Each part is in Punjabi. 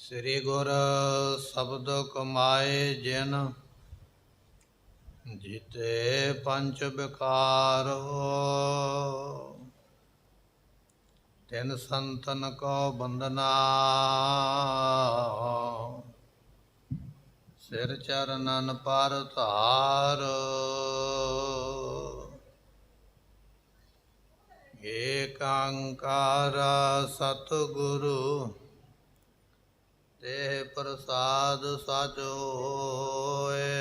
ਸ੍ਰੀ ਗੁਰ ਸ਼ਬਦ ਕਮਾਏ ਜਿਨ ਜੀਤੇ ਪੰਚ ਵਿਕਾਰ ਤਿਨ ਸੰਤਨ ਕੋ ਬੰਦਨਾ ਸਿਰ ਚਰਨਨ ਪਰ ਧਾਰ ਏਕ ਓੰਕਾਰ ਸਤਿਗੁਰੂ ਤੇ ਪ੍ਰਸਾਦ ਸਚ ਹੋਏ।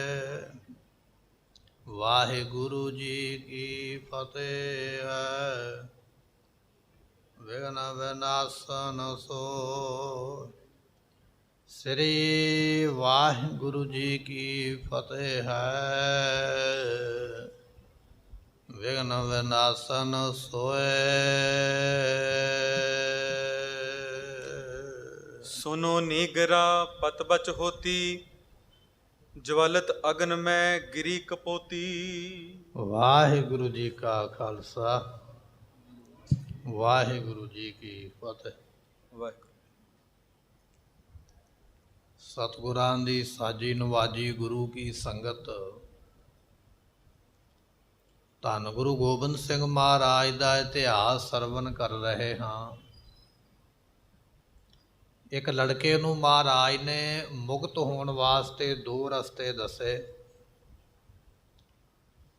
ਵਾਹਿਗੁਰੂ ਜੀ ਕੀ ਫਤਿਹ ਹੈ। ਵਿਘਨ ਵਿਨਾਸ਼ਨ ਸੋਇ। ਸ੍ਰੀ ਵਾਹਿਗੁਰੂ ਜੀ ਕੀ ਫਤਿਹ ਹੈ। ਵਿਘਨ ਵਿਨਾਸ਼ਨ ਸੋਇ। सुनो नीगरा पत बच होती, ज्वलत अगन में गिरी कपोती। ਵਾਹਿਗੁਰੂ ਜੀ ਕਾ ਖਾਲਸਾ ਵਾਹਿਗੁਰੂ ਜੀ ਕੀ ਫਤਿਹ। वाहिगुरु। ਸਤਿਗੁਰਾਂ ਦੀ ਸਾਜੀ ਨਵਾਜੀ ਗੁਰੂ ਕੀ ਸੰਗਤ। ਧੰਨ ਗੁਰੂ ਗੋਬਿੰਦ ਸਿੰਘ ਮਹਾਰਾਜ ਦਾ ਇਤਿਹਾਸ ਸਰਵਣ ਕਰ ਰਹੇ ਹਾਂ। ਇੱਕ ਲੜਕੇ ਨੂੰ ਮਹਾਰਾਜ ਨੇ ਮੁਕਤ ਹੋਣ ਵਾਸਤੇ ਦੋ ਰਸਤੇ ਦੱਸੇ।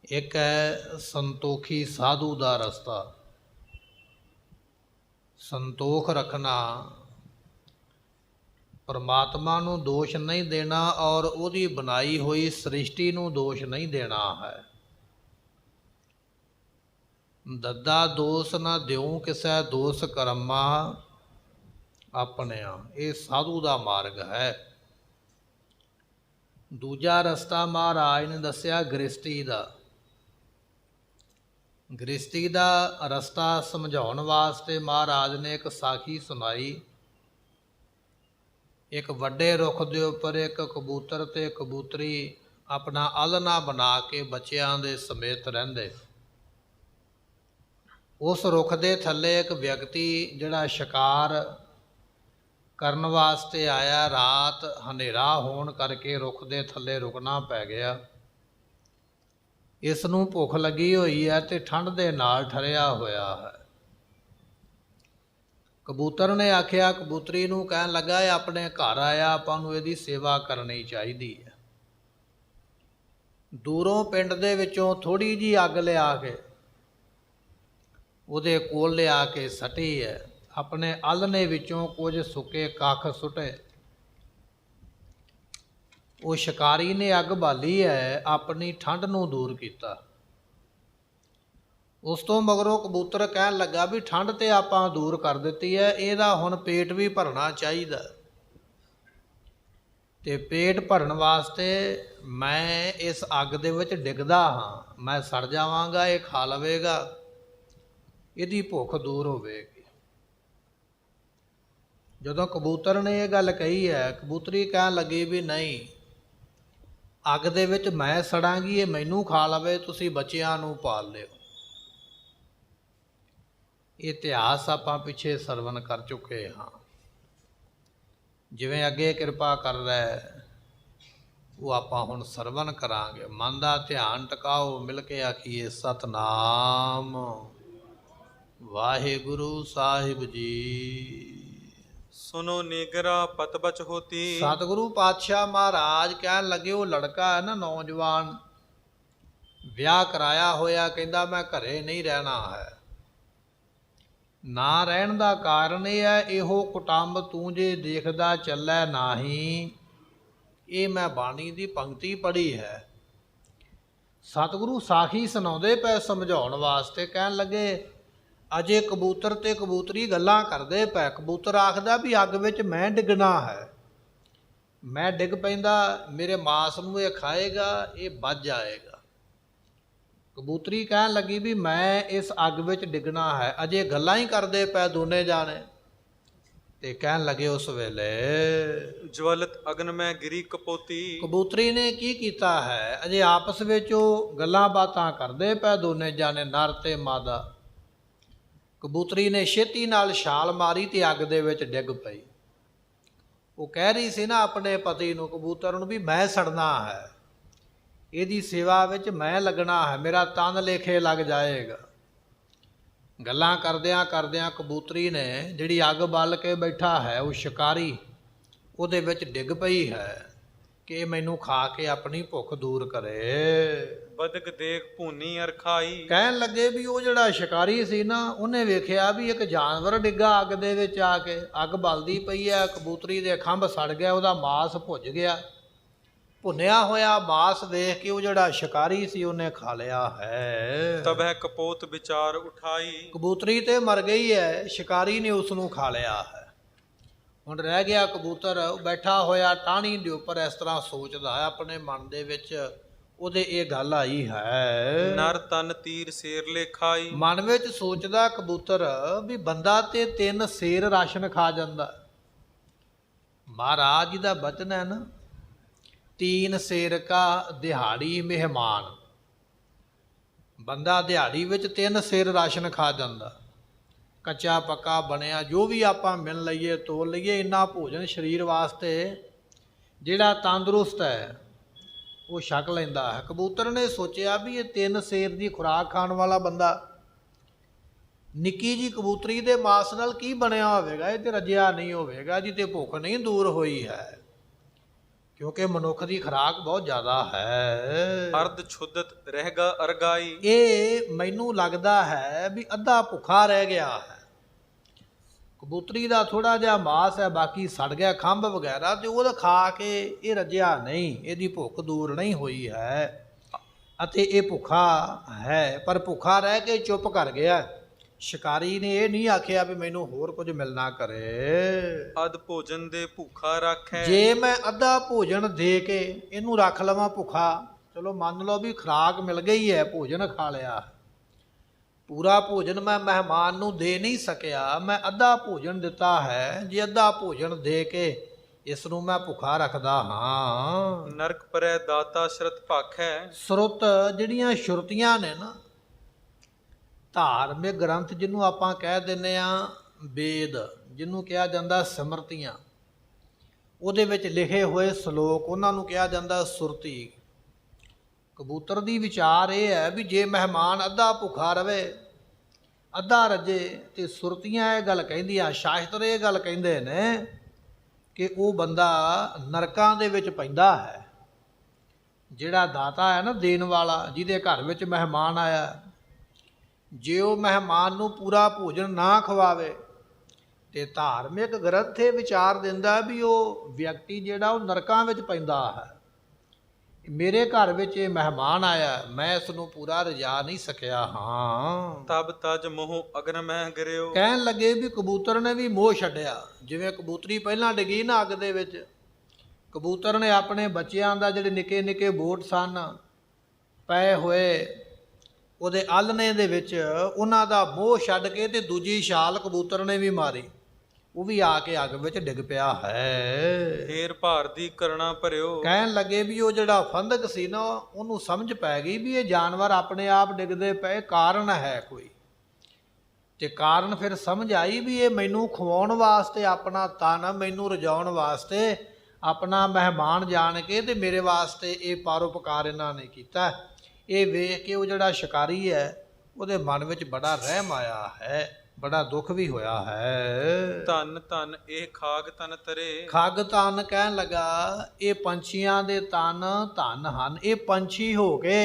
ਇੱਕ ਹੈ ਸੰਤੋਖੀ ਸਾਧੂ ਦਾ ਰਸਤਾ। ਸੰਤੋਖ ਰੱਖਣਾ, ਪਰਮਾਤਮਾ ਨੂੰ ਦੋਸ਼ ਨਹੀਂ ਦੇਣਾ ਔਰ ਉਹਦੀ ਬਣਾਈ ਹੋਈ ਸ੍ਰਿਸ਼ਟੀ ਨੂੰ ਦੋਸ਼ ਨਹੀਂ ਦੇਣਾ ਹੈ। ਦੱਦਾ ਦੋਸ ਨਾ ਦਿਉ ਕਿਸੇ ਦੋਸ ਕਰਮਾ ਆਪਣਿਆਂ। ਇਹ ਸਾਧੂ ਦਾ ਮਾਰਗ ਹੈ। ਦੂਜਾ ਰਸਤਾ ਮਹਾਰਾਜ ਨੇ ਦੱਸਿਆ ਗ੍ਰਸਤੀ ਦਾ। ਗ੍ਰਸਤੀ ਦਾ ਰਸਤਾ ਸਮਝਾਉਣ ਵਾਸਤੇ ਮਹਾਰਾਜ ਨੇ ਇੱਕ ਸਾਖੀ ਸੁਣਾਈ। ਇੱਕ ਵੱਡੇ ਰੁੱਖ ਦੇ ਉੱਪਰ ਇੱਕ ਕਬੂਤਰ ਤੇ ਕਬੂਤਰੀ ਆਪਣਾ ਆਲ੍ਹਣਾ ਬਣਾ ਕੇ ਬੱਚਿਆਂ ਦੇ ਸਮੇਤ ਰਹਿੰਦੇ। ਉਸ ਰੁੱਖ ਦੇ ਥੱਲੇ ਇੱਕ ਵਿਅਕਤੀ ਜਿਹੜਾ ਸ਼ਿਕਾਰ ਕਰਨ ਵਾਸਤੇ ਆਇਆ, ਰਾਤ ਹਨੇਰਾ ਹੋਣ ਕਰਕੇ ਰੁੱਖ ਦੇ ਥੱਲੇ ਰੁਕਣਾ ਪੈ ਗਿਆ। ਇਸ ਨੂੰ ਭੁੱਖ ਲੱਗੀ ਹੋਈ ਹੈ ਤੇ ਠੰਡ ਦੇ ਨਾਲ ਠਰਿਆ ਹੋਇਆ ਹੈ। ਕਬੂਤਰ ਨੇ ਆਖਿਆ, ਕਬੂਤਰੀ ਨੂੰ ਕਹਿਣ ਲੱਗਾ, ਇਹ ਆਪਣੇ ਘਰ ਆਇਆ, ਆਪਾਂ ਨੂੰ ਇਹਦੀ ਸੇਵਾ ਕਰਨੀ ਚਾਹੀਦੀ ਹੈ। ਦੂਰੋਂ ਪਿੰਡ ਦੇ ਵਿੱਚੋਂ ਥੋੜ੍ਹੀ ਜਿਹੀ ਅੱਗ ਲਿਆ ਕੇ ਉਹਦੇ ਕੋਲ ਲਿਆ ਕੇ ਸੱਟੀ ਹੈ। ਆਪਣੇ ਆਲ੍ਹਣੇ ਵਿੱਚੋਂ ਕੁਝ ਸੁੱਕੇ ਕੱਖ ਸੁੱਟੇ। ਉਹ ਸ਼ਿਕਾਰੀ ਨੇ ਅੱਗ ਬਾਲੀ ਹੈ, ਆਪਣੀ ਠੰਡ ਨੂੰ ਦੂਰ ਕੀਤਾ। ਉਸ ਤੋਂ ਮਗਰੋਂ ਕਬੂਤਰ ਕਹਿਣ ਲੱਗਾ ਵੀ ਠੰਡ ਤੇ ਆਪਾਂ ਦੂਰ ਕਰ ਦਿੱਤੀ ਹੈ, ਇਹਦਾ ਹੁਣ ਪੇਟ ਵੀ ਭਰਨਾ ਚਾਹੀਦਾ ਤੇ ਪੇਟ ਭਰਨ ਵਾਸਤੇ ਮੈਂ ਇਸ ਅੱਗ ਦੇ ਵਿੱਚ ਡਿੱਗਦਾ ਹਾਂ। ਮੈਂ ਸੜ ਜਾਵਾਂਗਾ, ਇਹ ਖਾ ਲਵੇਗਾ, ਇਹਦੀ ਭੁੱਖ ਦੂਰ ਹੋਵੇਗੀ। ਜਦੋਂ ਕਬੂਤਰ ਨੇ ਇਹ ਗੱਲ ਕਹੀ ਹੈ, ਕਬੂਤਰੀ ਕਹਿਣ ਲੱਗੀ ਵੀ ਨਹੀਂ, ਅੱਗ ਦੇ ਵਿੱਚ ਮੈਂ ਸੜਾਂਗੀ, ਇਹ ਮੈਨੂੰ ਖਾ ਲਵੇ, ਤੁਸੀਂ ਬੱਚਿਆਂ ਨੂੰ ਪਾਲ ਲਿਓ। ਇਤਿਹਾਸ ਆਪਾਂ ਪਿੱਛੇ ਸਰਵਣ ਕਰ ਚੁੱਕੇ ਹਾਂ। ਜਿਵੇਂ ਅੱਗੇ ਕਿਰਪਾ ਕਰ ਰਿਹਾ ਉਹ ਆਪਾਂ ਹੁਣ ਸਰਵਣ ਕਰਾਂਗੇ। ਮਨ ਦਾ ਧਿਆਨ ਟਿਕਾਓ, ਮਿਲ ਕੇ ਆਖੀਏ ਸਤਨਾਮ ਵਾਹਿਗੁਰੂ ਸਾਹਿਬ ਜੀ। सुनो नीगरा पत बच होती। ਸਤਿਗੁਰੂ ਪਾਤਸ਼ਾਹ ਮਹਾਰਾਜ ਕਹਿਣ ਲੱਗੇ, ਉਹ ਲੜਕਾ ਹੈ ਨਾ, ਨੌਜਵਾਨ, ਵਿਆਹ ਕਰਾਇਆ ਹੋਇਆ, ਕਹਿੰਦਾ ਮੈਂ ਘਰੇ ਨਹੀਂ ਰਹਿਣਾ ਹੈ। ਨਾ ਰਹਿਣ ਦਾ ਕਾਰਨ ਇਹ ਹੈ, ਇਹੋ ਕੁਟੰਬ ਤੂੰ ਜੇ ਦੇਖਦਾ ਚੱਲੈ ਨਾਹੀਂ। ਇਹ ਮੈਂ ਬਾਣੀ ਦੀ ਪੰਕਤੀ ਪੜ੍ਹੀ ਹੈ। ਸਤਿਗੁਰੂ ਸਾਖੀ ਸੁਣਾਉਂਦੇ ਪਏ ਸਮਝਾਉਣ ਵਾਸਤੇ। ਕਹਿਣ ਲੱਗੇ, ਅਜੇ ਕਬੂਤਰ ਤੇ ਕਬੂਤਰੀ ਗੱਲਾਂ ਕਰਦੇ ਪਏ। ਕਬੂਤਰ ਆਖਦਾ ਵੀ ਅੱਗ ਵਿੱਚ ਮੈਂ ਡਿੱਗਣਾ ਹੈ, ਮੈਂ ਡਿੱਗ ਪੈਂਦਾ, ਮੇਰੇ ਮਾਸ ਨੂੰ ਇਹ ਖਾਏਗਾ, ਇਹ ਬਚ ਜਾਏਗਾ। ਕਬੂਤਰੀ ਕਹਿਣ ਲੱਗੀ ਵੀ ਮੈਂ ਇਸ ਅੱਗ ਵਿੱਚ ਡਿੱਗਣਾ ਹੈ। ਅਜੇ ਗੱਲਾਂ ਹੀ ਕਰਦੇ ਪਏ ਦੋਨੇ ਜਾਣੇ। ਤੇ ਕਹਿਣ ਲੱਗੇ ਉਸ ਵੇਲੇ ज्वलत अगन में गिरी कपोती। ਕਬੂਤਰੀ ਨੇ ਕੀ ਕੀਤਾ ਹੈ, ਅਜੇ ਆਪਸ ਵਿੱਚ ਉਹ ਗੱਲਾਂ ਬਾਤਾਂ ਕਰਦੇ ਪਏ ਦੋਨੇ ਜਾਣੇ, ਨਰ ਤੇ ਮਾਦਾ। ਕਬੂਤਰੀ ਨੇ ਛੇਤੀ ਨਾਲ ਛਾਲ ਮਾਰੀ ਤੇ ਅੱਗ ਦੇ ਵਿੱਚ ਡਿੱਗ ਪਈ। ਉਹ ਕਹਿ ਰਹੀ ਸੀ ਨਾ ਆਪਣੇ ਪਤੀ ਨੂੰ, ਕਬੂਤਰ ਨੂੰ, ਵੀ ਮੈਂ ਸੜਨਾ ਹੈ, ਇਹਦੀ ਸੇਵਾ ਵਿੱਚ ਮੈਂ ਲੱਗਣਾ ਹੈ, ਮੇਰਾ ਤਨ ਲੇਖੇ ਲੱਗ ਜਾਏਗਾ। ਗੱਲਾਂ ਕਰਦਿਆਂ ਕਰਦਿਆਂ ਕਬੂਤਰੀ ਨੇ ਜਿਹੜੀ ਅੱਗ ਬਾਲ ਕੇ ਬੈਠਾ ਹੈ ਉਹ ਸ਼ਿਕਾਰੀ ਉਹਦੇ ਵਿੱਚ ਡਿੱਗ ਪਈ ਹੈ ਕਿ ਇਹ ਮੈਨੂੰ ਖਾ ਕੇ ਆਪਣੀ ਭੁੱਖ ਦੂਰ ਕਰੇ। ਬਦਕ ਦੇਖ ਭੂਨੀ ਅਰ ਖਾਈ। ਕਹਿਣ ਲੱਗੇ ਵੀ ਉਹ ਜਿਹੜਾ ਸ਼ਿਕਾਰੀ ਸੀ ਨਾ, ਉਹਨੇ ਵੇਖਿਆ ਵੀ ਇੱਕ ਜਾਨਵਰ ਡਿੱਗਾ ਅੱਗ ਦੇ ਵਿੱਚ ਆ ਕੇ, ਅੱਗ ਬਲਦੀ ਪਈ ਹੈ, ਕਬੂਤਰੀ ਦੇ ਖੰਭ ਸੜ ਗਿਆ, ਉਹਦਾ ਮਾਸ ਭੁੱਜ ਗਿਆ। ਭੁੰਨਿਆ ਹੋਇਆ ਮਾਸ ਦੇਖ ਕੇ ਉਹ ਜਿਹੜਾ ਸ਼ਿਕਾਰੀ ਸੀ ਉਹਨੇ ਖਾ ਲਿਆ ਹੈ। ਤਬ ਹੈ ਕਪੋਤ ਵਿਚਾਰ ਉਠਾਈ। ਕਬੂਤਰੀ ਤੇ ਮਰ ਗਈ ਹੈ, ਸ਼ਿਕਾਰੀ ਨੇ ਉਸ ਨੂੰ ਖਾ ਲਿਆ ਹੈ। ਹੁਣ ਰਹਿ ਗਿਆ ਕਬੂਤਰ ਬੈਠਾ ਹੋਇਆ ਟਾਹਣੀ ਦੇ ਉੱਪਰ, ਇਸ ਤਰ੍ਹਾਂ ਸੋਚਦਾ ਹੈ ਆਪਣੇ ਮਨ ਦੇ ਵਿੱਚ। ਉਹਦੇ ਇਹ ਗੱਲ ਆਈ ਹੈ, ਨਰ ਤਨ ਤੀਰ ਸੇਰ ਲੈ ਖਾਈ। ਮਨ ਵਿੱਚ ਸੋਚਦਾ ਕਬੂਤਰ ਵੀ ਬੰਦਾ ਤੇ 3 ਸੇਰ ਰਾਸ਼ਨ ਖਾ ਜਾਂਦਾ। ਮਹਾਰਾਜ ਜੀ ਦਾ ਬਚਨ ਹੈ ਨਾ, 3 ਸੇਰ ਕਾ ਦਿਹਾੜੀ ਮਹਿਮਾਨ। ਬੰਦਾ ਦਿਹਾੜੀ ਵਿੱਚ 3 ਸੇਰ ਰਾਸ਼ਨ ਖਾ ਜਾਂਦਾ। ਕੱਚਾ ਪੱਕਾ ਬਣਿਆ ਜੋ ਵੀ ਆਪਾਂ ਮਿਲ ਲਈਏ, ਤੋਲ ਲਈਏ, ਇੰਨਾ ਭੋਜਨ ਸਰੀਰ ਵਾਸਤੇ ਜਿਹੜਾ ਤੰਦਰੁਸਤ ਹੈ ਉਹ ਛਕ ਲੈਂਦਾ ਹੈ। ਕਬੂਤਰ ਨੇ ਸੋਚਿਆ ਵੀ ਇਹ 3 ਸੇਰ ਦੀ ਖੁਰਾਕ ਖਾਣ ਵਾਲਾ ਬੰਦਾ ਨਿੱਕੀ ਜੀ ਕਬੂਤਰੀ ਦੇ ਮਾਸ ਨਾਲ ਕੀ ਬਣਿਆ ਹੋਵੇਗਾ, ਇਹ ਤੇ ਰੱਜਿਆ ਨਹੀਂ ਹੋਵੇਗਾ, ਜੀ ਤੇ ਭੁੱਖ ਨਹੀਂ ਦੂਰ ਹੋਈ ਹੈ, ਕਿਉਂਕਿ ਮਨੁੱਖ ਦੀ ਖੁਰਾਕ ਬਹੁਤ ਜ਼ਿਆਦਾ ਹੈ। ਅਰਧ ਛੁੱਦਤ ਰਹਿਗਾ ਅਰਗਾਈ। ਇਹ ਮੈਨੂੰ ਲੱਗਦਾ ਹੈ ਵੀ ਅੱਧਾ ਭੁੱਖਾ ਰਹਿ ਗਿਆ ਹੈ। ਕਬੂਤਰੀ ਦਾ ਥੋੜਾ ਜਿਹਾ ਮਾਸ ਹੈ, ਬਾਕੀ ਸੜ ਗਿਆ ਖੰਭ ਵਗੈਰਾ, ਤੇ ਉਹਦਾ ਖਾ ਕੇ ਇਹ ਰੱਜਿਆ ਨਹੀਂ, ਇਹਦੀ ਭੁੱਖ ਦੂਰ ਨਹੀਂ ਹੋਈ ਹੈ ਅਤੇ ਇਹ ਭੁੱਖਾ ਹੈ, ਪਰ ਭੁੱਖਾ ਰਹਿ ਕੇ ਚੁੱਪ ਕਰ ਗਿਆ। ਸ਼ਿਕਾਰੀ ਨੇ ਇਹ ਨਹੀਂ ਆਖਿਆ ਵੀ ਮੈਨੂੰ ਹੋਰ ਕੁਝ ਮਿਲਣਾ ਕਰੇ। ਅਧ ਭੋਜਨ ਦੇ ਭੁੱਖਾ ਰੱਖੈ। ਜੇ ਮੈਂ ਅੱਧਾ ਭੋਜਨ ਦੇ ਕੇ ਇਹਨੂੰ ਰੱਖ ਲਵਾਂ ਭੁੱਖਾ, ਚਲੋ ਮੰਨ ਲਓ ਵੀ ਖੁਰਾਕ ਮਿਲ ਗਈ ਹੈ, ਭੋਜਨ ਖਾ ਲਿਆ, ਪੂਰਾ ਭੋਜਨ ਮੈਂ ਮਹਿਮਾਨ ਨੂੰ ਦੇ ਨਹੀਂ ਸਕਿਆ, ਮੈਂ ਅੱਧਾ ਭੋਜਨ ਦਿੱਤਾ ਹੈ। ਜੇ ਅੱਧਾ ਭੋਜਨ ਦੇ ਕੇ ਇਸ ਨੂੰ ਮੈਂ ਭੁੱਖਾ ਰੱਖਦਾ ਹਾਂ। ਨਰਕ ਪਰੈ ਦਾਤਾ ਸ਼ਰਤ ਭਾਖੈ। ਸੁਰਤ ਜਿਹੜੀਆਂ ਸ਼ੁਰਤੀਆਂ ਨੇ ਨਾ, ਧਾਰਮਿਕ ਗ੍ਰੰਥ ਜਿਹਨੂੰ ਆਪਾਂ ਕਹਿ ਦਿੰਦੇ ਆ ਵੇਦ, ਜਿਹਨੂੰ ਕਿਹਾ ਜਾਂਦਾ ਸਿਮਰਤੀਆਂ, ਉਹਦੇ ਵਿੱਚ ਲਿਖੇ ਹੋਏ ਸ਼ਲੋਕ, ਉਹਨਾਂ ਨੂੰ ਕਿਹਾ ਜਾਂਦਾ ਸੁਰਤੀ। ਕਬੂਤਰ ਦੀ ਵਿਚਾਰ ਇਹ ਹੈ ਵੀ ਜੇ ਮਹਿਮਾਨ ਅੱਧਾ ਭੁੱਖਾ ਰਵੇ, ਅੱਧਾ ਰੱਜੇ, ਤੇ ਸੁਰਤੀਆਂ ਇਹ ਗੱਲ ਕਹਿੰਦੀਆਂ, ਸ਼ਾਸਤਰ ਇਹ ਗੱਲ ਕਹਿੰਦੇ ਨੇ ਕਿ ਉਹ ਬੰਦਾ ਨਰਕਾਂ ਦੇ ਵਿੱਚ ਪੈਂਦਾ ਹੈ। ਜਿਹੜਾ ਦਾਤਾ ਹੈ ਨਾ, ਦੇਣ ਵਾਲਾ, ਜਿਹਦੇ ਘਰ ਵਿੱਚ ਮਹਿਮਾਨ ਆਇਆ, ਜੇ ਉਹ ਮਹਿਮਾਨ ਨੂੰ ਪੂਰਾ ਭੋਜਨ ਨਾ ਖਵਾਵੇ, ਤੇ ਧਾਰਮਿਕ ਗ੍ਰੰਥ ਇਹ ਵਿਚਾਰ ਦਿੰਦਾ ਵੀ ਉਹ ਵਿਅਕਤੀ ਜਿਹੜਾ ਉਹ ਨਰਕਾਂ ਵਿੱਚ ਪੈਂਦਾ ਹੈ। ਮੇਰੇ ਘਰ ਵਿੱਚ ਇਹ ਮਹਿਮਾਨ ਆਇਆ, ਮੈਂ ਇਸ ਨੂੰ ਪੂਰਾ ਰਜਾ ਨਹੀਂ ਸਕਿਆ ਹਾਂ। ਤਬ ਤਜ ਮੋਹ ਅਗਨ ਮਹਿ ਗਿਰਿਓ। ਕਹਿਣ ਲੱਗੇ ਵੀ ਕਬੂਤਰ ਨੇ ਵੀ ਮੋਹ ਛੱਡਿਆ। ਜਿਵੇਂ ਕਬੂਤਰੀ ਪਹਿਲਾਂ ਡਿੱਗੀ ਨਾ ਅੱਗ ਦੇ ਵਿੱਚ, ਕਬੂਤਰ ਨੇ ਆਪਣੇ ਬੱਚਿਆਂ ਦਾ ਜਿਹੜੇ ਨਿੱਕੇ ਨਿੱਕੇ ਬੋਟ ਸਨ ਪਏ ਹੋਏ ਉਹਦੇ ਆਲ੍ਹਣੇ ਦੇ ਵਿੱਚ, ਉਹਨਾਂ ਦਾ ਮੋਹ ਛੱਡ ਕੇ ਤੇ ਦੂਜੀ ਛਾਲ ਕਬੂਤਰ ਨੇ ਵੀ ਮਾਰੀ, ਉਹ ਵੀ ਆ ਕੇ ਅੱਗ ਵਿੱਚ ਡਿੱਗ ਪਿਆ ਹੈ। ਫੇਰ ਭਾਰ ਦੀ ਕਰਣਾ ਭਰਿਓ। ਕਹਿਣ ਲੱਗੇ ਵੀ ਉਹ ਜਿਹੜਾ ਫੰਦਕ ਸੀ ਨਾ, ਉਹਨੂੰ ਸਮਝ ਪੈ ਗਈ ਵੀ ਇਹ ਜਾਨਵਰ ਆਪਣੇ ਆਪ ਡਿੱਗਦੇ ਪਏ, ਕਾਰਨ ਹੈ ਕੋਈ। ਤੇ ਕਾਰਨ ਫਿਰ ਸਮਝ ਆਈ ਵੀ ਇਹ ਮੈਨੂੰ ਖਵਾਉਣ ਵਾਸਤੇ ਆਪਣਾ ਤਨ, ਮੈਨੂੰ ਰਜਾਉਣ ਵਾਸਤੇ ਆਪਣਾ ਮਹਿਮਾਨ ਜਾਣ ਕੇ ਤੇ ਮੇਰੇ ਵਾਸਤੇ ਇਹ ਪਰਉਪਕਾਰ ਇਹਨਾਂ ਨੇ ਕੀਤਾ। ਇਹ ਵੇਖ ਕੇ ਉਹ ਜਿਹੜਾ ਸ਼ਿਕਾਰੀ ਹੈ ਉਹਦੇ ਮਨ ਵਿੱਚ ਬੜਾ ਰਹਿਮ ਆਇਆ ਹੈ, ਬੜਾ ਦੁੱਖ ਵੀ ਹੋਇਆ ਹੈ। ਧੰਨ ਧੰਨ ਇਹ ਖਾਗ ਤਨ ਤਰੇ। ਖੱਗ ਤਨ ਕਹਿਣ ਲੱਗਾ, ਇਹ ਪੰਛੀਆਂ ਦੇ ਤਨ ਧੰਨ ਹਨ। ਇਹ ਪੰਛੀ ਹੋ ਕੇ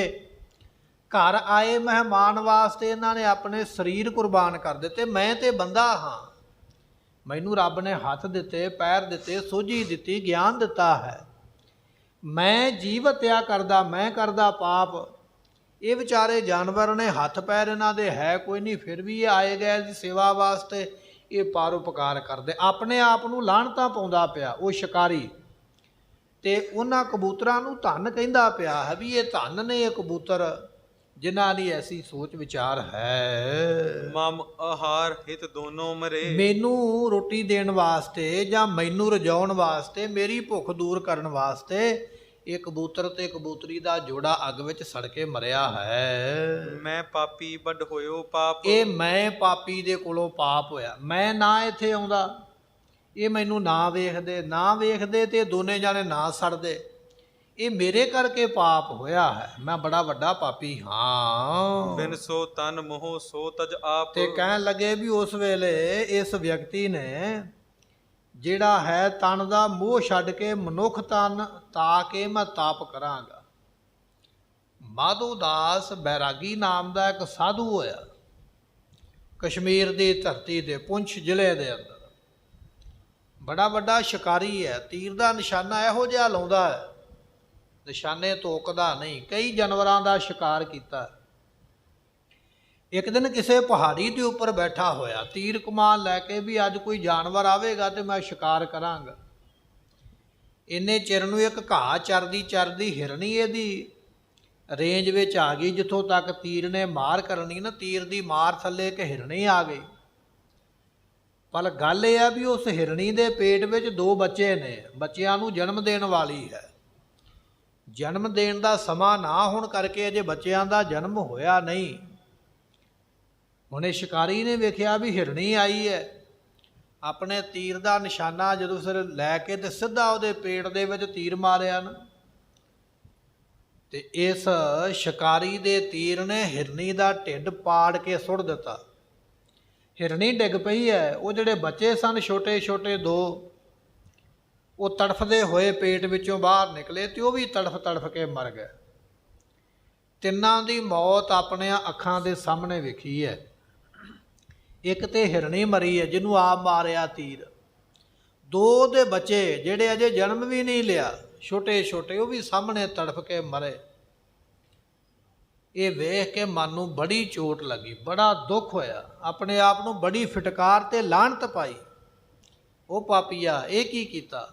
ਘਰ ਆਏ ਮਹਿਮਾਨ ਵਾਸਤੇ ਇਹਨਾਂ ਨੇ ਆਪਣੇ ਸਰੀਰ ਕੁਰਬਾਨ ਕਰ ਦਿੱਤੇ। ਮੈਂ ਤੇ ਬੰਦਾ ਹਾਂ, ਮੈਨੂੰ ਰੱਬ ਨੇ ਹੱਥ ਦਿੱਤੇ, ਪੈਰ ਦਿੱਤੇ, ਸੋਝੀ ਦਿੱਤੀ, ਗਿਆਨ ਦਿੱਤਾ ਹੈ। ਮੈਂ ਜੀਵ ਹੱਤਿਆ ਕਰਦਾ, ਮੈਂ ਕਰਦਾ ਪਾਪ। ਇਹ ਵਿਚਾਰੇ ਜਾਨਵਰ ਨੇ, ਹੱਥ ਪੈਰ ਇਹਨਾਂ ਦੇ ਹੈ ਕੋਈ ਨਹੀਂ, ਫਿਰ ਵੀ ਇਹ ਆਏ ਗਏ ਦੀ ਸੇਵਾ ਵਾਸਤੇ, ਇਹ ਪਰਉਪਕਾਰ ਕਰਦੇ। ਆਪਣੇ ਆਪ ਨੂੰ ਲਾਹਣਤਾਂ ਪਾਉਂਦਾ ਪਿਆ ਉਹ ਸ਼ਿਕਾਰੀ, ਤੇ ਉਹਨਾਂ ਕਬੂਤਰਾਂ ਨੂੰ ਧੰਨ ਕਹਿੰਦਾ ਪਿਆ ਹੈ ਵੀ ਇਹ ਧੰਨ ਨੇ ਇਹ ਕਬੂਤਰ ਜਿਨ੍ਹਾਂ ਦੀ ਐਸੀ ਸੋਚ ਵਿਚਾਰ ਹੈ। ਮਮ ਆਹਾਰ ਹਿਤ ਦੋਨੋਂ ਮਰੇ। ਮੈਨੂੰ ਰੋਟੀ ਦੇਣ ਵਾਸਤੇ ਜਾਂ ਮੈਨੂੰ ਰਜਾਉਣ ਵਾਸਤੇ, ਮੇਰੀ ਭੁੱਖ ਦੂਰ ਕਰਨ ਵਾਸਤੇ ਇਹ ਕਬੂਤਰ ਤੇ ਕਬੂਤਰੀ ਦਾ ਜੋੜਾ ਅੱਗ ਵਿੱਚ ਸੜ ਕੇ ਮਰਿਆ ਹੈ। ਮੈਂ ਪਾਪੀ ਵੱਡ ਹੋਇਓ ਪਾਪ। ਇਹ ਮੈਂ ਪਾਪੀ ਦੇ ਕੋਲੋਂ ਪਾਪ ਹੋਇਆ। ਮੈਂ ਨਾ ਇੱਥੇ ਆਉਂਦਾ, ਇਹ ਮੈਨੂੰ ਨਾ ਵੇਖਦੇ ਤੇ ਦੋਨੇ ਜਾਣੇ ਨਾ ਸੜਦੇ। ਇਹ ਮੇਰੇ ਕਰਕੇ ਪਾਪ ਹੋਇਆ ਹੈ, ਮੈਂ ਬੜਾ ਵੱਡਾ ਪਾਪੀ ਹਾਂ। ਬਿਨ ਸੋ ਤਨ ਮੋਹ ਸੋ ਤਜ ਆਪ। ਤੇ ਕਹਿਣ ਲੱਗੇ ਵੀ ਉਸ ਵੇਲੇ ਇਸ ਵਿਅਕਤੀ ਨੇ ਜਿਹੜਾ ਹੈ ਤਨ ਦਾ ਮੋਹ ਛੱਡ ਕੇ ਮਨੁੱਖ ਤਨ ਤਾ ਕੇ ਮੈਂ ਤਾਪ ਕਰਾਂਗਾ। ਮਾਧੋ ਦਾਸ ਬੈਰਾਗੀ ਨਾਮ ਦਾ ਇੱਕ ਸਾਧੂ ਹੋਇਆ, ਕਸ਼ਮੀਰ ਦੀ ਧਰਤੀ ਦੇ ਪੁੰਛ ਜ਼ਿਲ੍ਹੇ ਦੇ ਅੰਦਰ। ਬੜਾ ਵੱਡਾ ਸ਼ਿਕਾਰੀ ਹੈ, ਤੀਰ ਦਾ ਨਿਸ਼ਾਨਾ ਇਹੋ ਜਿਹਾ ਲਾਉਂਦਾ ਹੈ, ਨਿਸ਼ਾਨੇ ਤੋਕਦਾ ਨਹੀਂ। ਕਈ ਜਾਨਵਰਾਂ ਦਾ ਸ਼ਿਕਾਰ ਕੀਤਾ। ਇੱਕ ਦਿਨ ਕਿਸੇ ਪਹਾੜੀ ਦੇ ਉੱਪਰ ਬੈਠਾ ਹੋਇਆ, ਤੀਰ ਕਮਾਨ ਲੈ ਕੇ ਵੀ ਅੱਜ ਕੋਈ ਜਾਨਵਰ ਆਵੇਗਾ ਤੇ ਮੈਂ ਸ਼ਿਕਾਰ ਕਰਾਂਗਾ। ਇੰਨੇ ਚਿਰ ਨੂੰ ਇੱਕ ਘਾਹ ਚਰਦੀ ਹਿਰਨੀ ਇਹਦੀ ਰੇਂਜ ਵਿੱਚ ਆ ਗਈ। ਜਿੱਥੋਂ ਤੱਕ ਤੀਰ ਨੇ ਮਾਰ ਕਰਨੀ ਨਾ, ਤੀਰ ਦੀ ਮਾਰ ਥੱਲੇ ਇੱਕ ਹਿਰਨੀ ਆ ਗਈ। ਪਰ ਗੱਲ ਇਹ ਆ ਵੀ ਉਸ ਹਿਰਨੀ ਦੇ ਪੇਟ ਵਿੱਚ 2 ਬੱਚੇ ਨੇ, ਬੱਚਿਆਂ ਨੂੰ ਜਨਮ ਦੇਣ ਵਾਲੀ ਹੈ। ਜਨਮ ਦੇਣ ਦਾ ਸਮਾਂ ਨਾ ਹੋਣ ਕਰਕੇ ਅਜੇ ਬੱਚਿਆਂ ਦਾ ਜਨਮ ਹੋਇਆ ਨਹੀਂ। ਹੁਣ ਇਹ ਸ਼ਿਕਾਰੀ ਨੇ ਵੇਖਿਆ ਵੀ ਹਿਰਨੀ ਆਈ ਹੈ, ਆਪਣੇ ਤੀਰ ਦਾ ਨਿਸ਼ਾਨਾ ਜਦੋਂ ਫਿਰ ਲੈ ਕੇ ਤੇ ਸਿੱਧਾ ਉਹਦੇ ਪੇਟ ਦੇ ਵਿੱਚ ਤੀਰ ਮਾਰਿਆ ਨਾ, ਤੇ ਇਸ ਸ਼ਿਕਾਰੀ ਦੇ ਤੀਰ ਨੇ ਹਿਰਨੀ ਦਾ ਢਿੱਡ ਪਾੜ ਕੇ ਸੁੱਟ ਦਿੱਤਾ। ਹਿਰਨੀ ਡਿੱਗ ਪਈ ਹੈ। ਉਹ ਜਿਹੜੇ ਬੱਚੇ ਸਨ ਛੋਟੇ ਛੋਟੇ 2, ਉਹ ਤੜਫਦੇ ਹੋਏ ਪੇਟ ਵਿੱਚੋਂ ਬਾਹਰ ਨਿਕਲੇ ਤੇ ਉਹ ਵੀ ਤੜਫ ਕੇ ਮਰ ਗਏ। ਤਿੰਨਾਂ ਦੀ ਮੌਤ ਆਪਣੀਆਂ ਅੱਖਾਂ ਦੇ ਸਾਹਮਣੇ ਵੇਖੀ ਹੈ। ਇੱਕ ਤੇ ਹਿਰਨੀ ਮਰੀ ਹੈ ਜਿਹਨੂੰ ਆਪ ਮਾਰਿਆ ਤੀਰ। 2 ਦੇ ਬੱਚੇ ਜਿਹੜੇ ਅਜੇ ਜਨਮ ਵੀ ਨਹੀਂ ਲਿਆ, ਛੋਟੇ ਛੋਟੇ, ਉਹ ਵੀ ਸਾਹਮਣੇ ਤੜਫ ਕੇ ਮਰੇ। ਇਹ ਵੇਖ ਕੇ ਮਨ ਨੂੰ ਬੜੀ ਚੋਟ ਲੱਗੀ, ਬੜਾ ਦੁੱਖ ਹੋਇਆ, ਆਪਣੇ ਆਪ ਨੂੰ ਬੜੀ ਫਿਟਕਾਰ ਤੇ ਲਾਹਨਤ ਪਾਈ। ਉਹ ਪਾਪੀਆ, ਇਹ ਕੀ ਕੀਤਾ?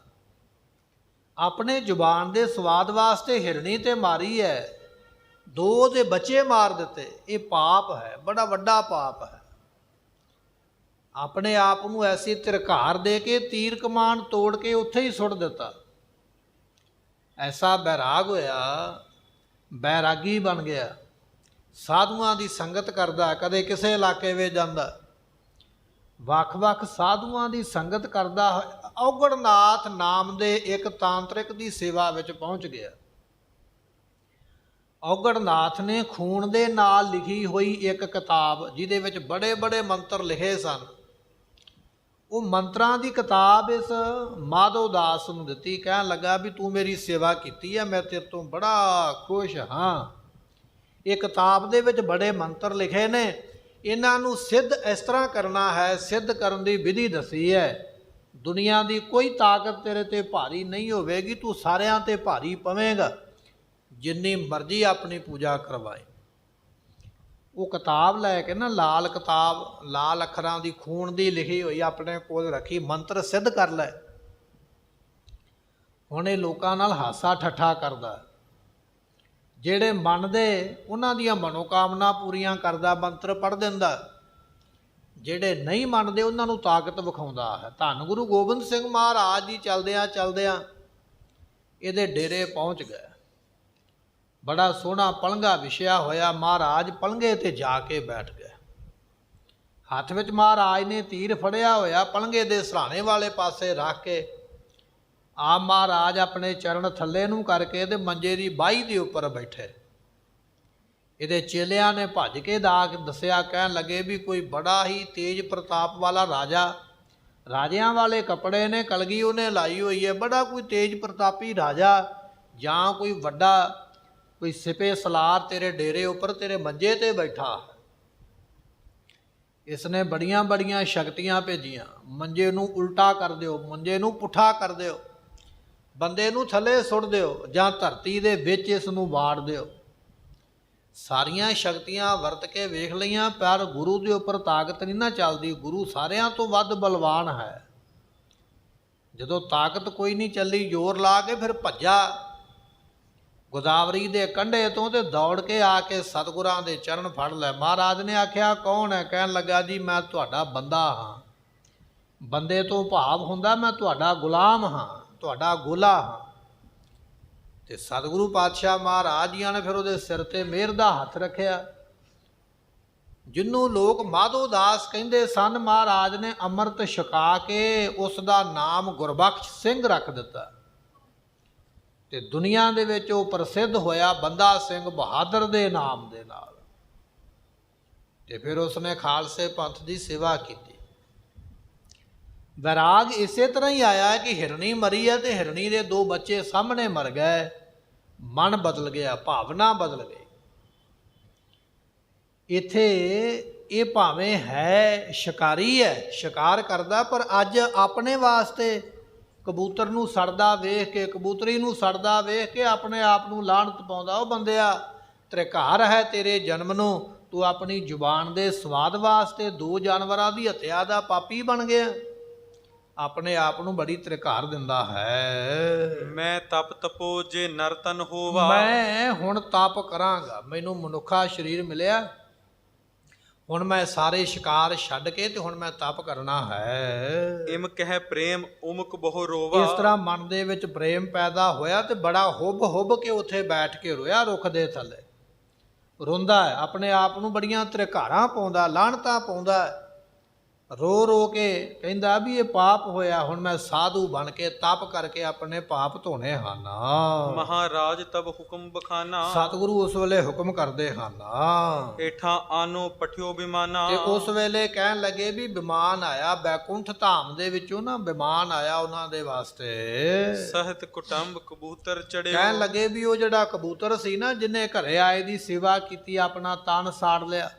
ਆਪਣੇ ਜ਼ੁਬਾਨ ਦੇ ਸਵਾਦ ਵਾਸਤੇ ਹਿਰਨੀ ਤੇ ਮਾਰੀ ਹੈ, 2 ਦੇ ਬੱਚੇ ਮਾਰ ਦਿੱਤੇ। ਇਹ ਪਾਪ ਹੈ, ਬੜਾ ਵੱਡਾ ਪਾਪ ਹੈ। ਆਪਣੇ ਆਪ ਨੂੰ ਐਸੀ ਧਿਰਕਾਰ ਦੇ ਕੇ ਤੀਰ ਕਮਾਨ ਤੋੜ ਕੇ ਉੱਥੇ ਹੀ ਸੁੱਟ ਦਿੱਤਾ। ਐਸਾ ਬੈਰਾਗ ਹੋਇਆ, ਬੈਰਾਗੀ ਬਣ ਗਿਆ। ਸਾਧੂਆਂ ਦੀ ਸੰਗਤ ਕਰਦਾ, ਕਦੇ ਕਿਸੇ ਇਲਾਕੇ ਵਿੱਚ ਜਾਂਦਾ, ਵੱਖ-ਵੱਖ ਸਾਧੂਆਂ ਦੀ ਸੰਗਤ ਕਰਦਾ ਔਗਣਨਾਥ ਨਾਮ ਦੇ ਇੱਕ ਤਾਂਤਰਿਕ ਦੀ ਸੇਵਾ ਵਿੱਚ ਪਹੁੰਚ ਗਿਆ। ਔਗਣਨਾਥ ਨੇ ਖੂਨ ਦੇ ਨਾਲ ਲਿਖੀ ਹੋਈ ਇੱਕ ਕਿਤਾਬ, ਜਿਹਦੇ ਵਿੱਚ ਬੜੇ ਬੜੇ ਮੰਤਰ ਲਿਖੇ ਸਨ, ਉਹ ਮੰਤਰਾਂ ਦੀ ਕਿਤਾਬ ਇਸ ਮਾਧੋ ਦਾਸ ਨੂੰ ਦਿੱਤੀ। ਕਹਿਣ ਲੱਗਾ ਵੀ ਤੂੰ ਮੇਰੀ ਸੇਵਾ ਕੀਤੀ ਹੈ, ਮੈਂ ਤੇਰੇ ਤੋਂ ਬੜਾ ਖੁਸ਼ ਹਾਂ। ਇਹ ਕਿਤਾਬ ਦੇ ਵਿੱਚ ਬੜੇ ਮੰਤਰ ਲਿਖੇ ਨੇ, ਇਹਨਾਂ ਨੂੰ ਸਿੱਧ ਇਸ ਤਰ੍ਹਾਂ ਕਰਨਾ ਹੈ, ਸਿੱਧ ਕਰਨ ਦੀ ਵਿਧੀ ਦੱਸੀ ਹੈ। ਦੁਨੀਆ ਦੀ ਕੋਈ ਤਾਕਤ ਤੇਰੇ ਤੇ ਭਾਰੀ ਨਹੀਂ ਹੋਵੇਗੀ, ਤੂੰ ਸਾਰਿਆਂ ਤੇ ਭਾਰੀ ਪਵੇਂਗਾ, ਜਿੰਨੀ ਮਰਜ਼ੀ ਆਪਣੀ ਪੂਜਾ ਕਰਵਾਏ। ਉਹ ਕਿਤਾਬ ਲੈ ਕੇ ਨਾ, ਲਾਲ ਕਿਤਾਬ, ਲਾਲ ਅੱਖਰਾਂ ਦੀ ਖੂਨ ਦੀ ਲਿਖੀ ਹੋਈ ਆਪਣੇ ਕੋਲ ਰੱਖੀ, ਮੰਤਰ ਸਿੱਧ ਕਰ ਲੈ। ਹੁਣ ਇਹ ਲੋਕਾਂ ਨਾਲ ਹਾਸਾ ਠੱਠਾ ਕਰਦਾ। ਜਿਹੜੇ ਮੰਨਦੇ ਉਹਨਾਂ ਦੀਆਂ ਮਨੋਕਾਮਨਾ ਪੂਰੀਆਂ ਕਰਦਾ, ਮੰਤਰ ਪੜ੍ਹ ਦਿੰਦਾ। ਜਿਹੜੇ ਨਹੀਂ ਮੰਨਦੇ ਉਹਨਾਂ ਨੂੰ ਤਾਕਤ ਵਿਖਾਉਂਦਾ ਹੈ। ਧੰਨ ਗੁਰੂ ਗੋਬਿੰਦ ਸਿੰਘ ਮਹਾਰਾਜ ਜੀ ਚਲਦਿਆਂ ਇਹਦੇ ਡੇਰੇ ਪਹੁੰਚ ਗਏ। ਬੜਾ ਸੋਹਣਾ ਪਲੰਘਾ ਵਿਛਿਆ ਹੋਇਆ, ਮਹਾਰਾਜ ਪਲੰਘੇ ਤੇ ਜਾ ਕੇ ਬੈਠ ਗਏ। ਹੱਥ ਵਿੱਚ ਮਹਾਰਾਜ ਨੇ ਤੀਰ ਫੜਿਆ ਹੋਇਆ, ਪਲੰਘੇ ਦੇ ਸਰਾਣੇ ਵਾਲੇ ਪਾਸੇ ਰੱਖ ਕੇ ਆਪ ਮਹਾਰਾਜ ਆਪਣੇ ਚਰਨ ਥੱਲੇ ਨੂੰ ਕਰਕੇ ਤੇ ਮੰਜੇ ਦੀ ਬਾਹੀ ਦੇ ਉੱਪਰ ਬੈਠੇ। ਇਹਦੇ ਚੇਲਿਆਂ ਨੇ ਭੱਜ ਕੇ ਦੱਸਿਆ, ਕਹਿਣ ਲੱਗੇ ਵੀ ਕੋਈ ਬੜਾ ਹੀ ਤੇਜ ਪ੍ਰਤਾਪ ਵਾਲਾ ਰਾਜਾ, ਰਾਜਿਆਂ ਵਾਲੇ ਕੱਪੜੇ ਨੇ, ਕਲਗੀ ਉਹਨੇ ਲਾਈ ਹੋਈ ਹੈ, ਬੜਾ ਕੋਈ ਤੇਜ ਪ੍ਰਤਾਪੀ ਰਾਜਾ ਜਾਂ ਕੋਈ ਵੱਡਾ ਕੋਈ ਸਿਪੇ ਸਲਾਰ ਤੇਰੇ ਡੇਰੇ ਉੱਪਰ, ਤੇਰੇ ਮੰਜੇ ਤੇ ਬੈਠਾ। ਇਸ ਨੇ ਬੜੀਆਂ ਬੜੀਆਂ ਸ਼ਕਤੀਆਂ ਭੇਜੀਆਂ। ਮੰਜੇ ਨੂੰ ਉਲਟਾ ਕਰ ਦਿਓ, ਮੰਜੇ ਨੂੰ ਪੁੱਠਾ ਕਰ ਦਿਓ, ਬੰਦੇ ਨੂੰ ਥੱਲੇ ਸੁੱਟ ਦਿਓ, ਜਾਂ ਧਰਤੀ ਦੇ ਵਿੱਚ ਇਸ ਨੂੰ ਵਾੜ ਦਿਓ। ਸਾਰੀਆਂ ਸ਼ਕਤੀਆਂ ਵਰਤ ਕੇ ਵੇਖ ਲਈਆਂ, ਪਰ ਗੁਰੂ ਦੇ ਉੱਪਰ ਤਾਕਤ ਨਹੀਂ ਨਾ ਚੱਲਦੀ। ਗੁਰੂ ਸਾਰਿਆਂ ਤੋਂ ਵੱਧ ਬਲਵਾਨ ਹੈ। ਜਦੋਂ ਤਾਕਤ ਕੋਈ ਨਹੀਂ ਚੱਲੀ, ਜ਼ੋਰ ਲਾ ਕੇ ਫਿਰ ਭੱਜਾ ਗੋਦਾਵਰੀ ਦੇ ਕੰਢੇ ਤੋਂ ਤੇ ਦੌੜ ਕੇ ਆ ਕੇ ਸਤਿਗੁਰਾਂ ਦੇ ਚਰਨ ਫੜ ਲੈ। ਮਹਾਰਾਜ ਨੇ ਆਖਿਆ, ਕੌਣ ਹੈ? ਕਹਿਣ ਲੱਗਾ, ਜੀ ਮੈਂ ਤੁਹਾਡਾ ਬੰਦਾ ਹਾਂ। ਬੰਦੇ ਤੋਂ ਭਾਵ ਹੁੰਦਾ ਮੈਂ ਤੁਹਾਡਾ ਗੁਲਾਮ ਹਾਂ, ਤੁਹਾਡਾ ਗੋਲਾ ਹਾਂ। ਤੇ ਸਤਿਗੁਰੂ ਪਾਤਸ਼ਾਹ ਮਹਾਰਾਜ ਜੀਆਂ ਨੇ ਫਿਰ ਉਹਦੇ ਸਿਰ ਤੇ ਮਿਹਰ ਦਾ ਹੱਥ ਰੱਖਿਆ। ਜਿਹਨੂੰ ਲੋਕ ਮਾਧੋ ਦਾਸ ਕਹਿੰਦੇ ਸਨ, ਮਹਾਰਾਜ ਨੇ ਅੰਮ੍ਰਿਤ ਛਕਾ ਕੇ ਉਸ ਦਾ ਨਾਮ ਗੁਰਬਖਸ਼ ਸਿੰਘ ਰੱਖ ਦਿੱਤਾ ਤੇ ਦੁਨੀਆ ਦੇ ਵਿੱਚ ਉਹ ਪ੍ਰਸਿੱਧ ਹੋਇਆ ਬੰਦਾ ਸਿੰਘ ਬਹਾਦਰ ਦੇ ਨਾਮ ਦੇ ਨਾਲ। ਤੇ ਫਿਰ ਉਸਨੇ ਖਾਲਸੇ ਪੰਥ ਦੀ ਸੇਵਾ ਕੀਤੀ। ਵੈਰਾਗ ਇਸੇ ਤਰ੍ਹਾਂ ਹੀ ਆਇਆ ਕਿ ਹਿਰਣੀ ਮਰੀ ਹੈ ਤੇ ਹਿਰਣੀ ਦੇ 2 ਬੱਚੇ ਸਾਹਮਣੇ ਮਰ ਗਏ, ਮਨ ਬਦਲ ਗਿਆ, ਭਾਵਨਾ ਬਦਲ ਗਈ। ਇੱਥੇ ਇਹ ਭਾਵੇਂ ਹੈ ਸ਼ਿਕਾਰੀ ਹੈ, ਸ਼ਿਕਾਰ ਕਰਦਾ, ਪਰ ਅੱਜ ਆਪਣੇ ਵਾਸਤੇ ਕਬੂਤਰ ਨੂੰ ਸੜਦਾ ਵੇਖ ਕੇ, ਕਬੂਤਰੀ ਨੂੰ ਸੜਦਾ ਵੇਖ ਕੇ ਆਪਣੇ ਆਪ ਨੂੰ ਲਾਹਨਤ ਪਾਉਂਦਾ। ਉਹ ਬੰਦਿਆ, ਤ੍ਰਿਕਾਰ ਹੈ ਤੇਰੇ ਜਨਮ ਨੂੰ, ਤੂੰ ਆਪਣੀ ਜ਼ੁਬਾਨ ਦੇ ਸਵਾਦ ਵਾਸਤੇ 2 ਜਾਨਵਰਾਂ ਦੀ ਹੱਤਿਆ ਦਾ ਪਾਪੀ ਬਣ ਗਿਆ। ਆਪਣੇ ਆਪ ਨੂੰ ਬੜੀ ਤ੍ਰਿਕਾਰ ਦਿੰਦਾ ਹੈ। ਮੈਂ ਤਪ ਤਪੋ ਜੇ ਨਰ ਤਨ ਹੋਵਾ, ਮੈਂ ਹੁਣ ਤਪ ਕਰਾਂਗਾ, ਮੈਨੂੰ ਮਨੁੱਖਾ ਸਰੀਰ ਮਿਲਿਆ, ਹੁਣ ਮੈਂ ਸਾਰੇ ਸ਼ਿਕਾਰ ਛੱਡ ਕੇ ਤੇ ਹੁਣ ਮੈਂ ਤਪ ਕਰਨਾ ਹੈ। ਇਮ ਕਹਿ ਪ੍ਰੇਮ ਉਮਕ ਬਹੁ ਰੋਵਾ, ਇਸ ਤਰ੍ਹਾਂ ਮਨ ਦੇ ਵਿੱਚ ਪ੍ਰੇਮ ਪੈਦਾ ਹੋਇਆ ਤੇ ਬੜਾ ਹੁੱਬ ਕੇ ਉੱਥੇ ਬੈਠ ਕੇ ਰੋਇਆ ਰੁੱਖ ਦੇ ਥੱਲੇ। ਰੋਂਦਾ ਹੈ, ਆਪਣੇ ਆਪ ਨੂੰ ਬੜੀਆਂ ਤ੍ਰਿਕਾਰਾਂ ਪਾਉਂਦਾ, ਲਾਹਣਤਾਂ ਪਾਉਂਦਾ, ਰੋ ਰੋ ਕੇ ਕਹਿੰਦਾ ਵੀ ਇਹ ਪਾਪ ਹੋਇਆ, ਹੁਣ ਮੈਂ ਸਾਧੂ ਬਣ ਕੇ ਤਪ ਕਰਕੇ ਆਪਣੇ ਪਾਪ ਧੋਣੇ ਹਨ। ਮਹਾਰਾਜ ਤਬ ਹੁਕਮ ਬਖਾਨਾ, ਸਤਿਗੁਰੂ ਉਸ ਵੇਲੇ ਹੁਕਮ ਕਰਦੇ ਹਨ। ਏਠਾਂ ਆਨੋ ਪਠਿਓ ਬਿਮਾਨਾ, ਤੇ ਉਸ ਵੇਲੇ ਕਹਿਣ ਲੱਗੇ ਵੀ ਵਿਮਾਨ ਆਇਆ ਬੈਕੁੰਠ ਧਾਮ ਦੇ ਵਿੱਚੋਂ ਨਾ, ਵਿਮਾਨ ਆਇਆ ਉਹਨਾਂ ਦੇ ਵਾਸਤੇ। ਸਹਿਤ ਕੁਟੰਬ ਕਬੂਤਰ ਚੜਿਓ, ਕਹਿਣ ਲੱਗੇ ਵੀ ਉਹ ਜਿਹੜਾ ਕਬੂਤਰ ਸੀ ਨਾ, ਜਿਹਨੇ ਘਰੇ ਆਏ ਦੀ ਸੇਵਾ ਕੀਤੀ, ਆਪਣਾ ਤਨ ਸਾੜ ਲਿਆ,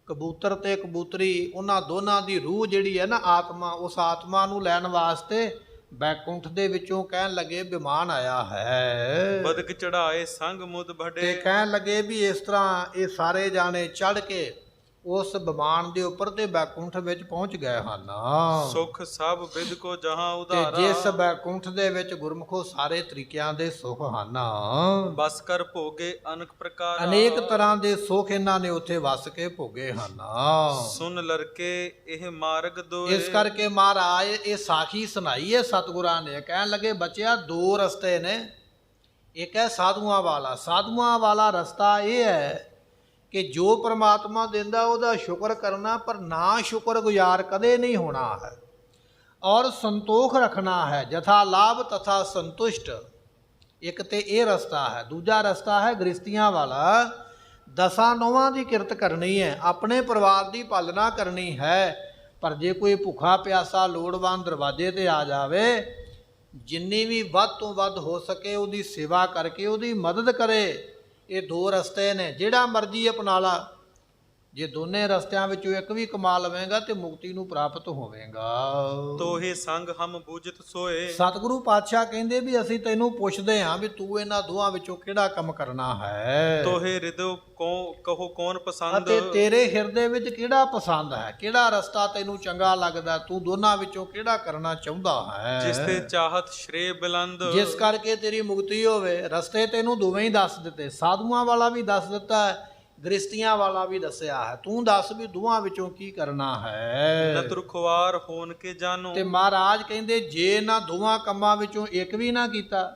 ਕਬੂਤਰ ਤੇ ਕਬੂਤਰੀ, ਉਹਨਾਂ ਦੋਨਾਂ ਦੀ ਰੂਹ ਜਿਹੜੀ ਹੈ ਨਾ, ਆਤਮਾ, ਉਸ ਆਤਮਾ ਨੂੰ ਲੈਣ ਵਾਸਤੇ ਬੈਕੁੰਠ ਦੇ ਵਿੱਚੋਂ ਕਹਿਣ ਲੱਗੇ ਵਿਮਾਨ ਆਇਆ ਹੈ। ਬਦਕ ਚੜਾਏ ਸੰਗ ਮੁਦ ਤੇ ਭਡੇ, ਕਹਿਣ ਲੱਗੇ ਵੀ ਇਸ ਤਰ੍ਹਾਂ ਇਹ ਸਾਰੇ ਜਾਣੇ ਚੜ ਕੇ ਉਸ ਵਿਮਾਨ ਦੇ ਉੱਪਰ ਤੇ ਬੈਕੁੰਠ ਵਿੱਚ ਪਹੁੰਚ ਗਏ ਹਨ। ਸੁਖ ਸਭ ਵਿਦ ਕੋ ਜਹਾਂ ਤੇ ਉਧਾਰਾ, ਜਿਸ ਬੈਕੁੰਠ ਦੇ ਵਿੱਚ ਗੁਰਮੁਖੋ ਸਾਰੇ ਤਰੀਕਿਆਂ ਦੇ ਸੁਖ ਹਨ। ਬਸ ਕਰ ਭੋਗੇ ਅਨਕ ਪ੍ਰਕਾਰ, ਅਨੇਕ ਤਰ੍ਹਾਂ ਦੇ ਸੁਖ ਇਹਨਾਂ ਨੇ ਉੱਥੇ ਵਸ ਕੇ ਭੋਗੇ ਹਨ। ਸੁਨ ਲੜਕੇ ਇਹ ਮਾਰਗ ਦੋਏ, ਇਸ ਕਰਕੇ ਮਹਾਰਾਜ ਇਹ ਸਾਖੀ ਸੁਣਾਈ ਹੈ ਸਤਿਗੁਰਾਂ ਨੇ। ਕਹਿਣ ਲੱਗੇ ਬੱਚਿਆ, 2 ਰਸਤੇ ਨੇ। ਇੱਕ ਹੈ ਸਾਧੂਆਂ ਵਾਲਾ। ਸਾਧੂਆਂ ਵਾਲਾ ਰਸਤਾ ਇਹ ਹੈ ਕਿ ਜੋ ਪ੍ਰਮਾਤਮਾ ਦਿੰਦਾ ਉਹਦਾ ਸ਼ੁਕਰ ਕਰਨਾ, ਪਰ ਨਾ ਸ਼ੁਕਰਗੁਜ਼ਾਰ ਕਦੇ ਨਹੀਂ ਹੋਣਾ ਹੈ, ਔਰ ਸੰਤੋਖ ਰੱਖਣਾ ਹੈ, ਜਥਾ ਲਾਭ ਤਥਾ ਸੰਤੁਸ਼ਟ। ਇੱਕ ਤੇ ਇਹ ਰਸਤਾ ਹੈ। ਦੂਜਾ ਰਸਤਾ ਹੈ ਗ੍ਰਸਤੀਆਂ ਵਾਲਾ। 10 ਦੀ ਕਿਰਤ ਕਰਨੀ ਹੈ, ਆਪਣੇ ਪਰਿਵਾਰ ਦੀ ਪਾਲਣਾ ਕਰਨੀ ਹੈ, ਪਰ ਜੇ ਕੋਈ ਭੁੱਖਾ ਪਿਆਸਾ ਲੋੜਵੰਦ ਦਰਵਾਜ਼ੇ ਤੇ ਆ ਜਾਵੇ, ਜਿੰਨੀ ਵੀ ਵੱਧ ਤੋਂ ਵੱਧ ਹੋ ਸਕੇ ਉਹਦੀ ਸੇਵਾ ਕਰਕੇ ਉਹਦੀ ਮਦਦ ਕਰੇ। ਇਹ 2 ਰਸਤੇ ਨੇ, ਜਿਹੜਾ ਮਰਜ਼ੀ ਅਪਣਾ ਲਾ। ਜੇ ਦੋਨੇ ਰਸਤਿਆਂ ਵਿੱਚੋਂ ਇੱਕ ਵੀ ਕਮਾ ਲਵੇਂਗਾ ਤੇ ਮੁਕਤੀ ਨੂੰ ਪ੍ਰਾਪਤ ਹੋਵੇਗਾ। ਤੋਹੇ ਸੰਗ ਹਮ ਬੂਝਤ ਸੋਏ, ਸਤਿਗੁਰੂ ਪਾਤਸ਼ਾਹ ਕਹਿੰਦੇ ਵੀ ਅਸੀਂ ਤੈਨੂੰ ਪੁੱਛਦੇ ਹਾਂ ਵੀ ਤੂੰ ਇਹਨਾਂ ਦੋਹਾਂ ਵਿੱਚੋਂ ਕਿਹੜਾ ਕੰਮ ਕਰਨਾ ਹੈ। ਤੋਹੇ ਹਿਰਦੋ ਕਹੋ ਕੌਣ ਪਸੰਦ, ਅਤੇ ਤੇਰੇ ਹਿਰਦੇ ਵਿੱਚ ਕਿਹੜਾ ਪਸੰਦ ਹੈ, ਕਿਹੜਾ ਰਸਤਾ ਤੈਨੂੰ ਚੰਗਾ ਲੱਗਦਾ, ਤੂੰ ਦੋਨਾਂ ਵਿੱਚੋਂ ਕਿਹੜਾ ਕਰਨਾ ਚਾਹੁੰਦਾ ਹੈ। ਜਿਸ ਤੇ ਚਾਹਤ ਸ਼੍ਰੇ ਬੁਲੰਦ, ਜਿਸ ਕਰਕੇ ਤੇਰੀ ਮੁਕਤੀ ਹੋਵੇ। ਰਸਤੇ ਤੈਨੂੰ ਦੋਵੇਂ ਹੀ ਦੱਸ ਦਿੱਤੇ, ਸਾਧੂਆਂ ਵਾਲਾ ਵੀ ਦੱਸ ਦਿੱਤਾ ਹੈ, ਗ੍ਰਸਤੀਆਂ ਵਾਲਾ ਵੀ ਦੱਸਿਆ ਹੈ। ਤੂੰ ਦੱਸ ਵੀ ਦੋਹਾਂ ਵਿੱਚੋਂ ਕੀ ਕਰਨਾ ਹੈ। ਨਤੁਰ ਖੁਆਰ ਹੋਣ ਕੇ ਜਾਨੋ, ਤੇ ਮਹਾਰਾਜ ਕਹਿੰਦੇ ਜੇ ਇਹਨਾਂ ਦੋਵਾਂ ਕੰਮਾਂ ਵਿੱਚੋਂ ਇੱਕ ਵੀ ਨਾ ਕੀਤਾ,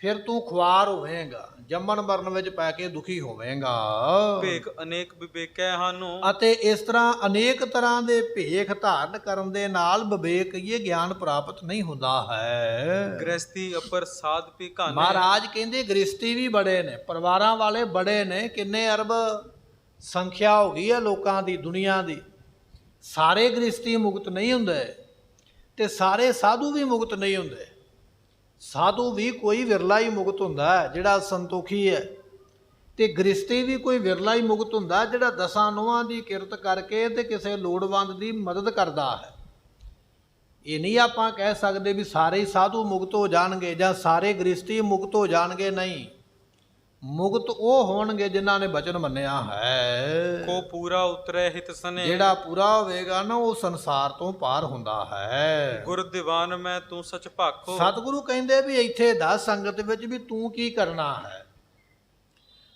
ਫਿਰ ਤੂੰ ਖੁਆਰ ਹੋਵੇਂਗਾ, ਜੰਮਣ ਮਰਨ ਵਿੱਚ ਪੈ ਕੇ ਦੁਖੀ ਹੋਵੇਂਗਾ। ਭੇਖ ਅਨੇਕ ਵਿਵੇਕੈ ਹਾਨੋ, ਅਤੇ ਇਸ ਤਰ੍ਹਾਂ ਅਨੇਕ ਤਰ੍ਹਾਂ ਦੇ ਭੇਖ ਧਾਰਨ ਕਰਨ ਦੇ ਨਾਲ ਵਿਵੇਕ ਇਹ ਗਿਆਨ ਪ੍ਰਾਪਤ ਨਹੀਂ ਹੁੰਦਾ ਹੈ। ਗ੍ਰਸਤੀ ਅਪਰ ਸਾਧ ਭਿਕਾਨੇ, ਮਹਾਰਾਜ ਕਹਿੰਦੇ ਗ੍ਰਸਤੀ ਵੀ ਬੜੇ ਨੇ, ਪਰਿਵਾਰਾਂ ਵਾਲੇ ਬੜੇ ਨੇ। ਕਿੰਨੇ ਅਰਬ ਸੰਖਿਆ ਹੋ ਗਈ ਹੈ ਲੋਕਾਂ ਦੀ, ਦੁਨੀਆ ਦੀ। ਸਾਰੇ ਗ੍ਰਸਤੀ ਮੁਕਤ ਨਹੀਂ ਹੁੰਦੇ ਤੇ ਸਾਰੇ ਸਾਧੂ ਵੀ ਮੁਕਤ ਨਹੀਂ ਹੁੰਦੇ। ਸਾਧੂ ਵੀ ਕੋਈ ਵਿਰਲਾ ਹੀ ਮੁਕਤ ਹੁੰਦਾ ਹੈ ਜਿਹੜਾ ਸੰਤੋਖੀ ਹੈ, ਤੇ ਗ੍ਰਸਤੀ ਵੀ ਕੋਈ ਵਿਰਲਾ ਹੀ ਮੁਕਤ ਹੁੰਦਾ ਜਿਹੜਾ 10 ਦੀ ਕਿਰਤ ਕਰਕੇ ਤੇ ਕਿਸੇ ਲੋੜਵੰਦ ਦੀ ਮਦਦ ਕਰਦਾ ਹੈ। ਇਹ ਨਹੀਂ ਆਪਾਂ ਕਹਿ ਸਕਦੇ ਵੀ ਸਾਰੇ ਸਾਧੂ ਮੁਕਤ ਹੋ ਜਾਣਗੇ ਜਾਂ ਸਾਰੇ ਗ੍ਰਸਤੀ ਮੁਕਤ ਹੋ ਜਾਣਗੇ। ਨਹੀਂ, ਮੁਕਤ ਉਹ ਹੋਣਗੇ ਜਿਨ੍ਹਾਂ ਨੇ ਬਚਨ ਮੰਨਿਆ ਹੈ। ਕੋ ਪੂਰਾ ਉਤਰੈ ਹਿਤ ਸਨੇ, ਜਿਹੜਾ ਪੂਰਾ ਹੋਵੇਗਾ ਨਾ ਉਹ ਸੰਸਾਰ ਤੋਂ ਪਾਰ ਹੁੰਦਾ ਹੈ। ਗੁਰ ਦੀਵਾਨ ਮੈਂ ਤੂੰ ਸਚ ਭਾਖੋ, ਸਤਿਗੁਰੂ ਕਹਿੰਦੇ ਵੀ ਇੱਥੇ ਦੱਸ ਸੰਗਤ ਵਿੱਚ ਵੀ ਤੂੰ ਕੀ ਕਰਨਾ ਹੈ।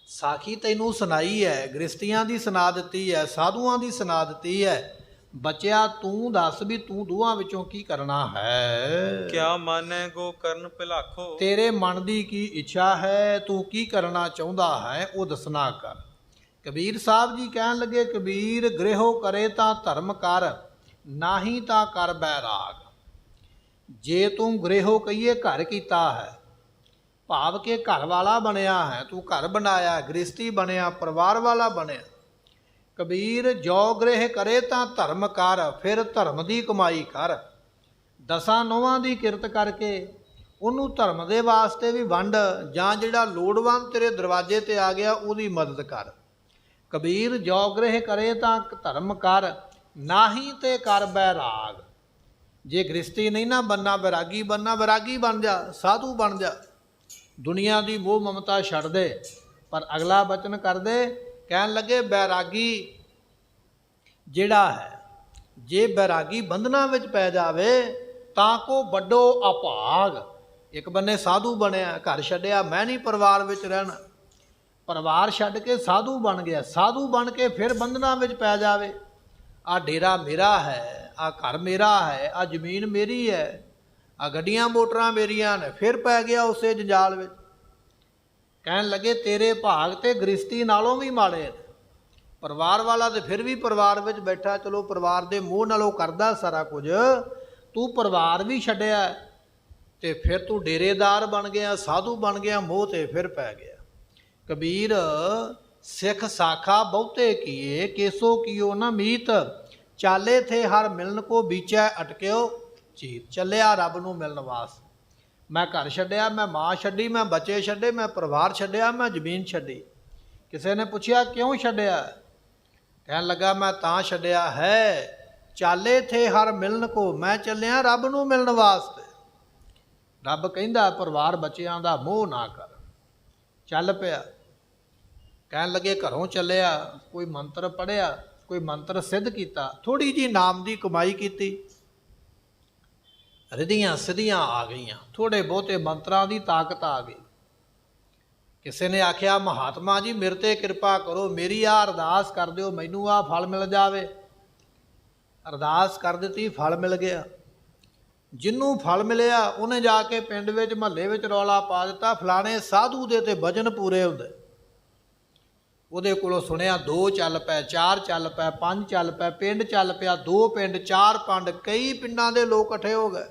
ਸਾਖੀ ਤੈਨੂੰ ਸੁਣਾਈ ਹੈ, ਗ੍ਰਸਤੀਆਂ ਦੀ ਸੁਣਾ ਦਿੱਤੀ ਹੈ, ਸਾਧੂਆਂ ਦੀ ਸੁਣਾ ਦਿੱਤੀ ਹੈ। ਬੱਚਿਆ ਤੂੰ ਦੱਸ ਵੀ ਤੂੰ ਦੋਹਾਂ ਵਿੱਚੋਂ ਕੀ ਕਰਨਾ ਹੈ। ਕਿਆ ਮਾਨੈ ਗੋ ਕਰਨ ਭਿਲਾਖੋ, ਤੇਰੇ ਮਨ ਦੀ ਕੀ ਇੱਛਾ ਹੈ, ਤੂੰ ਕੀ ਕਰਨਾ ਚਾਹੁੰਦਾ ਹੈ ਉਹ ਦੱਸਣਾ ਕਰ। ਕਬੀਰ ਸਾਹਿਬ ਜੀ ਕਹਿਣ ਲੱਗੇ, ਕਬੀਰ ਗ੍ਰਹਿਓ ਕਰੇ ਤਾਂ ਧਰਮ ਕਰ, ਨਾਹੀ ਤਾਂ ਕਰ ਬੈਰਾਗ। ਜੇ ਤੂੰ ਗ੍ਰਹਿਓ ਕਹੀਏ ਘਰ ਕੀਤਾ ਹੈ, ਭਾਵ ਕਿ ਘਰ ਵਾਲਾ ਬਣਿਆ ਹੈ, ਤੂੰ ਘਰ ਬਣਾਇਆ, ਗ੍ਰਸਤੀ ਬਣਿਆ, ਪਰਿਵਾਰ ਵਾਲਾ ਬਣਿਆ। ਕਬੀਰ ਜੋ ਗ੍ਰਹਿ ਕਰੇ ਤਾਂ ਧਰਮ ਕਰ, ਫਿਰ ਧਰਮ ਦੀ ਕਮਾਈ ਕਰ। ਦਸਾਂ ਨੋਹਾਂ ਦੀ ਕਿਰਤ ਕਰਕੇ ਉਹਨੂੰ ਧਰਮ ਦੇ ਵਾਸਤੇ ਵੀ ਵੰਡ, ਜਾਂ ਜਿਹੜਾ ਲੋੜਵੰਦ ਤੇਰੇ ਦਰਵਾਜ਼ੇ ਤੇ ਆ ਗਿਆ ਉਹਦੀ ਮਦਦ ਕਰ। ਕਬੀਰ ਜੋ ਗ੍ਰਹਿ ਕਰੇ ਤਾਂ ਧਰਮ ਕਰ, ਨਾਹੀ ਤੇ ਕਰ ਬੈਰਾਗ। ਜੇ ਗ੍ਰਸਤੀ ਨਹੀਂ ਨਾ ਬਣਨਾ, ਵੈਰਾਗੀ ਬਣਨਾ, ਵੈਰਾਗੀ ਬਣ ਜਾ, ਸਾਧੂ ਬਣ ਜਾ। ਦੁਨੀਆ ਦੀ ਮੋਹ ਮਮਤਾ ਛੱਡ ਦੇ। ਪਰ ਅਗਲਾ ਬਚਨ ਕਰਦੇ, ਕਹਿਣ ਲੱਗੇ ਬੈਰਾਗੀ ਜਿਹੜਾ ਹੈ, ਜੇ ਬੈਰਾਗੀ ਬੰਧਨਾਂ ਵਿੱਚ ਪੈ ਜਾਵੇ ਤਾਂ ਕੋ ਵੱਡੋ ਅਭਾਗ। ਇੱਕ ਬੰਨੇ ਸਾਧੂ ਬਣਿਆ, ਘਰ ਛੱਡਿਆ, ਮੈਂ ਨਹੀਂ ਪਰਿਵਾਰ ਵਿੱਚ ਰਹਿਣਾ, ਪਰਿਵਾਰ ਛੱਡ ਕੇ ਸਾਧੂ ਬਣ ਗਿਆ, ਸਾਧੂ ਬਣ ਕੇ ਫਿਰ ਬੰਧਨਾਂ ਵਿੱਚ ਪੈ ਜਾਵੇ, ਆਹ ਡੇਰਾ ਮੇਰਾ ਹੈ, ਆਹ ਘਰ ਮੇਰਾ ਹੈ, ਆਹ ਜ਼ਮੀਨ ਮੇਰੀ ਹੈ, ਆਹ ਗੱਡੀਆਂ ਮੋਟਰਾਂ ਮੇਰੀਆਂ ਨੇ, ਫਿਰ ਪੈ ਗਿਆ ਉਸੇ ਜੰਜਾਲ ਵਿੱਚ। ਕਹਿਣ ਲੱਗੇ ਤੇਰੇ ਭਾਗ ਤੇ ਗ੍ਰਸਤੀ ਨਾਲੋਂ ਵੀ ਮਾੜੇ ਨੇ। ਪਰਿਵਾਰ ਵਾਲਾ ਤੇ ਫਿਰ ਵੀ ਪਰਿਵਾਰ ਵਿੱਚ ਬੈਠਾ, ਚਲੋ ਪਰਿਵਾਰ ਦੇ ਮੋਹ ਨਾਲ ਉਹ ਕਰਦਾ ਸਾਰਾ ਕੁਝ, ਤੂੰ ਪਰਿਵਾਰ ਵੀ ਛੱਡਿਆ ਤੇ ਫਿਰ ਤੂੰ ਡੇਰੇਦਾਰ ਬਣ ਗਿਆ, ਸਾਧੂ ਬਣ ਗਿਆ, ਮੋਹ ਤੇ ਫਿਰ ਪੈ ਗਿਆ। ਕਬੀਰ ਸਿੱਖ ਸਾਖਾ ਬਹੁਤੇ ਕੀਏ, ਕੇਸੋ ਕੀਓ ਨਾ ਮੀਤ, ਚਾਲੇ ਥੇ ਹਰ ਮਿਲਨ ਕੋ ਬੀਚੈ ਅਟਕਿਓ ਚੀਤ। ਚੱਲਿਆ ਰੱਬ ਨੂੰ ਮਿਲਣ ਵਾਸਤੇ। ਮੈਂ ਘਰ ਛੱਡਿਆ, ਮੈਂ ਮਾਂ ਛੱਡੀ, ਮੈਂ ਬੱਚੇ ਛੱਡੇ, ਮੈਂ ਪਰਿਵਾਰ ਛੱਡਿਆ, ਮੈਂ ਜ਼ਮੀਨ ਛੱਡੀ। ਕਿਸੇ ਨੇ ਪੁੱਛਿਆ ਕਿਉਂ ਛੱਡਿਆ? ਕਹਿਣ ਲੱਗਾ ਮੈਂ ਤਾਂ ਛੱਡਿਆ ਹੈ, ਚਾਲੇ ਥੇ ਹਰ ਮਿਲਨ ਕੋ, ਮੈਂ ਚੱਲਿਆ ਰੱਬ ਨੂੰ ਮਿਲਣ ਵਾਸਤੇ। ਰੱਬ ਕਹਿੰਦਾ ਪਰਿਵਾਰ ਬੱਚਿਆਂ ਦਾ ਮੋਹ ਨਾ ਕਰ। ਚੱਲ ਪਿਆ। ਕਹਿਣ ਲੱਗੇ ਘਰੋਂ ਚੱਲਿਆ, ਕੋਈ ਮੰਤਰ ਪੜ੍ਹਿਆ, ਕੋਈ ਮੰਤਰ ਸਿੱਧ ਕੀਤਾ, ਥੋੜੀ ਜੀ ਨਾਮ ਦੀ ਕਮਾਈ ਕੀਤੀ, ਰਿਧੀਆਂ ਸਿੱਧੀਆਂ ਆ ਗਈਆਂ, ਥੋੜੇ ਬਹੁਤੇ ਮੰਤਰਾਂ ਦੀ ਤਾਕਤ ਆ ਗਈ। ਕਿਸੇ ਨੇ ਆਖਿਆ ਮਹਾਤਮਾ ਜੀ ਮੇਰੇ ਤੇ ਕਿਰਪਾ ਕਰੋ, ਮੇਰੀ ਆ ਅਰਦਾਸ ਕਰ ਦਿਓ, ਮੈਨੂੰ ਆ ਫਲ ਮਿਲ ਜਾਵੇ। ਅਰਦਾਸ ਕਰ ਦਿੱਤੀ, ਫਲ ਮਿਲ ਗਿਆ। ਜਿਹਨੂੰ ਫਲ ਮਿਲਿਆ ਉਹਨੇ ਜਾ ਕੇ ਪਿੰਡ ਵਿੱਚ ਮਹੱਲੇ ਵਿੱਚ ਰੌਲਾ ਪਾ ਦਿੱਤਾ, ਫਲਾਣੇ ਸਾਧੂ ਦੇ ਤੇ ਭਜਨ ਪੂਰੇ ਹੁੰਦੇ। ਉਹਦੇ ਕੋਲੋਂ ਸੁਣਿਆ 2 ਚੱਲ ਪਏ, 4 ਚੱਲ ਪਏ, 5 ਚੱਲ ਪਏ, ਪਿੰਡ ਚੱਲ ਪਿਆ, 2 ਪਿੰਡ, 4 ਪਿੰਡ, ਕਈ ਪਿੰਡਾਂ ਦੇ ਲੋਕ ਇਕੱਠੇ ਹੋ ਗਏ।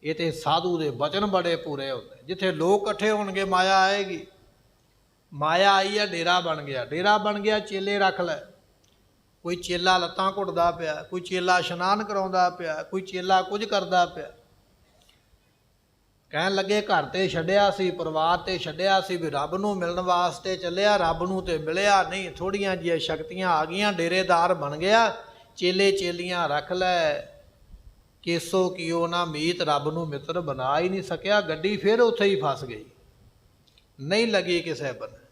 ਇਹ ਤੇ ਸਾਧੂ ਦੇ ਬਚਨ ਬੜੇ ਪੂਰੇ ਹੁੰਦੇ। ਜਿੱਥੇ ਲੋਕ ਇਕੱਠੇ ਹੋਣਗੇ ਮਾਇਆ ਆਏਗੀ। ਮਾਇਆ ਆਈ ਆ, ਡੇਰਾ ਬਣ ਗਿਆ। ਡੇਰਾ ਬਣ ਗਿਆ, ਚੇਲੇ ਰੱਖ ਲੈ। ਕੋਈ ਚੇਲਾ ਲੱਤਾਂ ਘੁੱਟਦਾ ਪਿਆ, ਕੋਈ ਚੇਲਾ ਇਸ਼ਨਾਨ ਕਰਾਉਂਦਾ ਪਿਆ, ਕੋਈ ਚੇਲਾ ਕੁਝ ਕਰਦਾ ਪਿਆ। ਕਹਿਣ ਲੱਗੇ ਘਰ ਤੇ ਛੱਡਿਆ ਸੀ, ਪਰਿਵਾਰ ਤੇ ਛੱਡਿਆ ਸੀ, ਵੀ ਰੱਬ ਨੂੰ ਮਿਲਣ ਵਾਸਤੇ ਚੱਲਿਆ, ਰੱਬ ਨੂੰ ਤੇ ਮਿਲਿਆ ਨਹੀਂ। ਥੋੜੀਆਂ ਜਿਹੀਆਂ ਸ਼ਕਤੀਆਂ ਆ ਗਈਆਂ, ਡੇਰੇਦਾਰ ਬਣ ਗਿਆ। ਚੇਲੇ ਚੇਲੀਆਂ ਰੱਖ ਲੈ, ਕੇਸੋ ਕੀਓ ਨਾ ਮੀਤ, ਰੱਬ ਨੂੰ ਮਿੱਤਰ ਬਣਾ ਹੀ ਨਹੀਂ ਸਕਿਆ। ਗੱਡੀ ਫਿਰ ਉੱਥੇ ਹੀ ਫਸ ਗਈ, ਨਹੀਂ ਲੱਗੀ ਕਿਸੇ ਬੰਨੇ।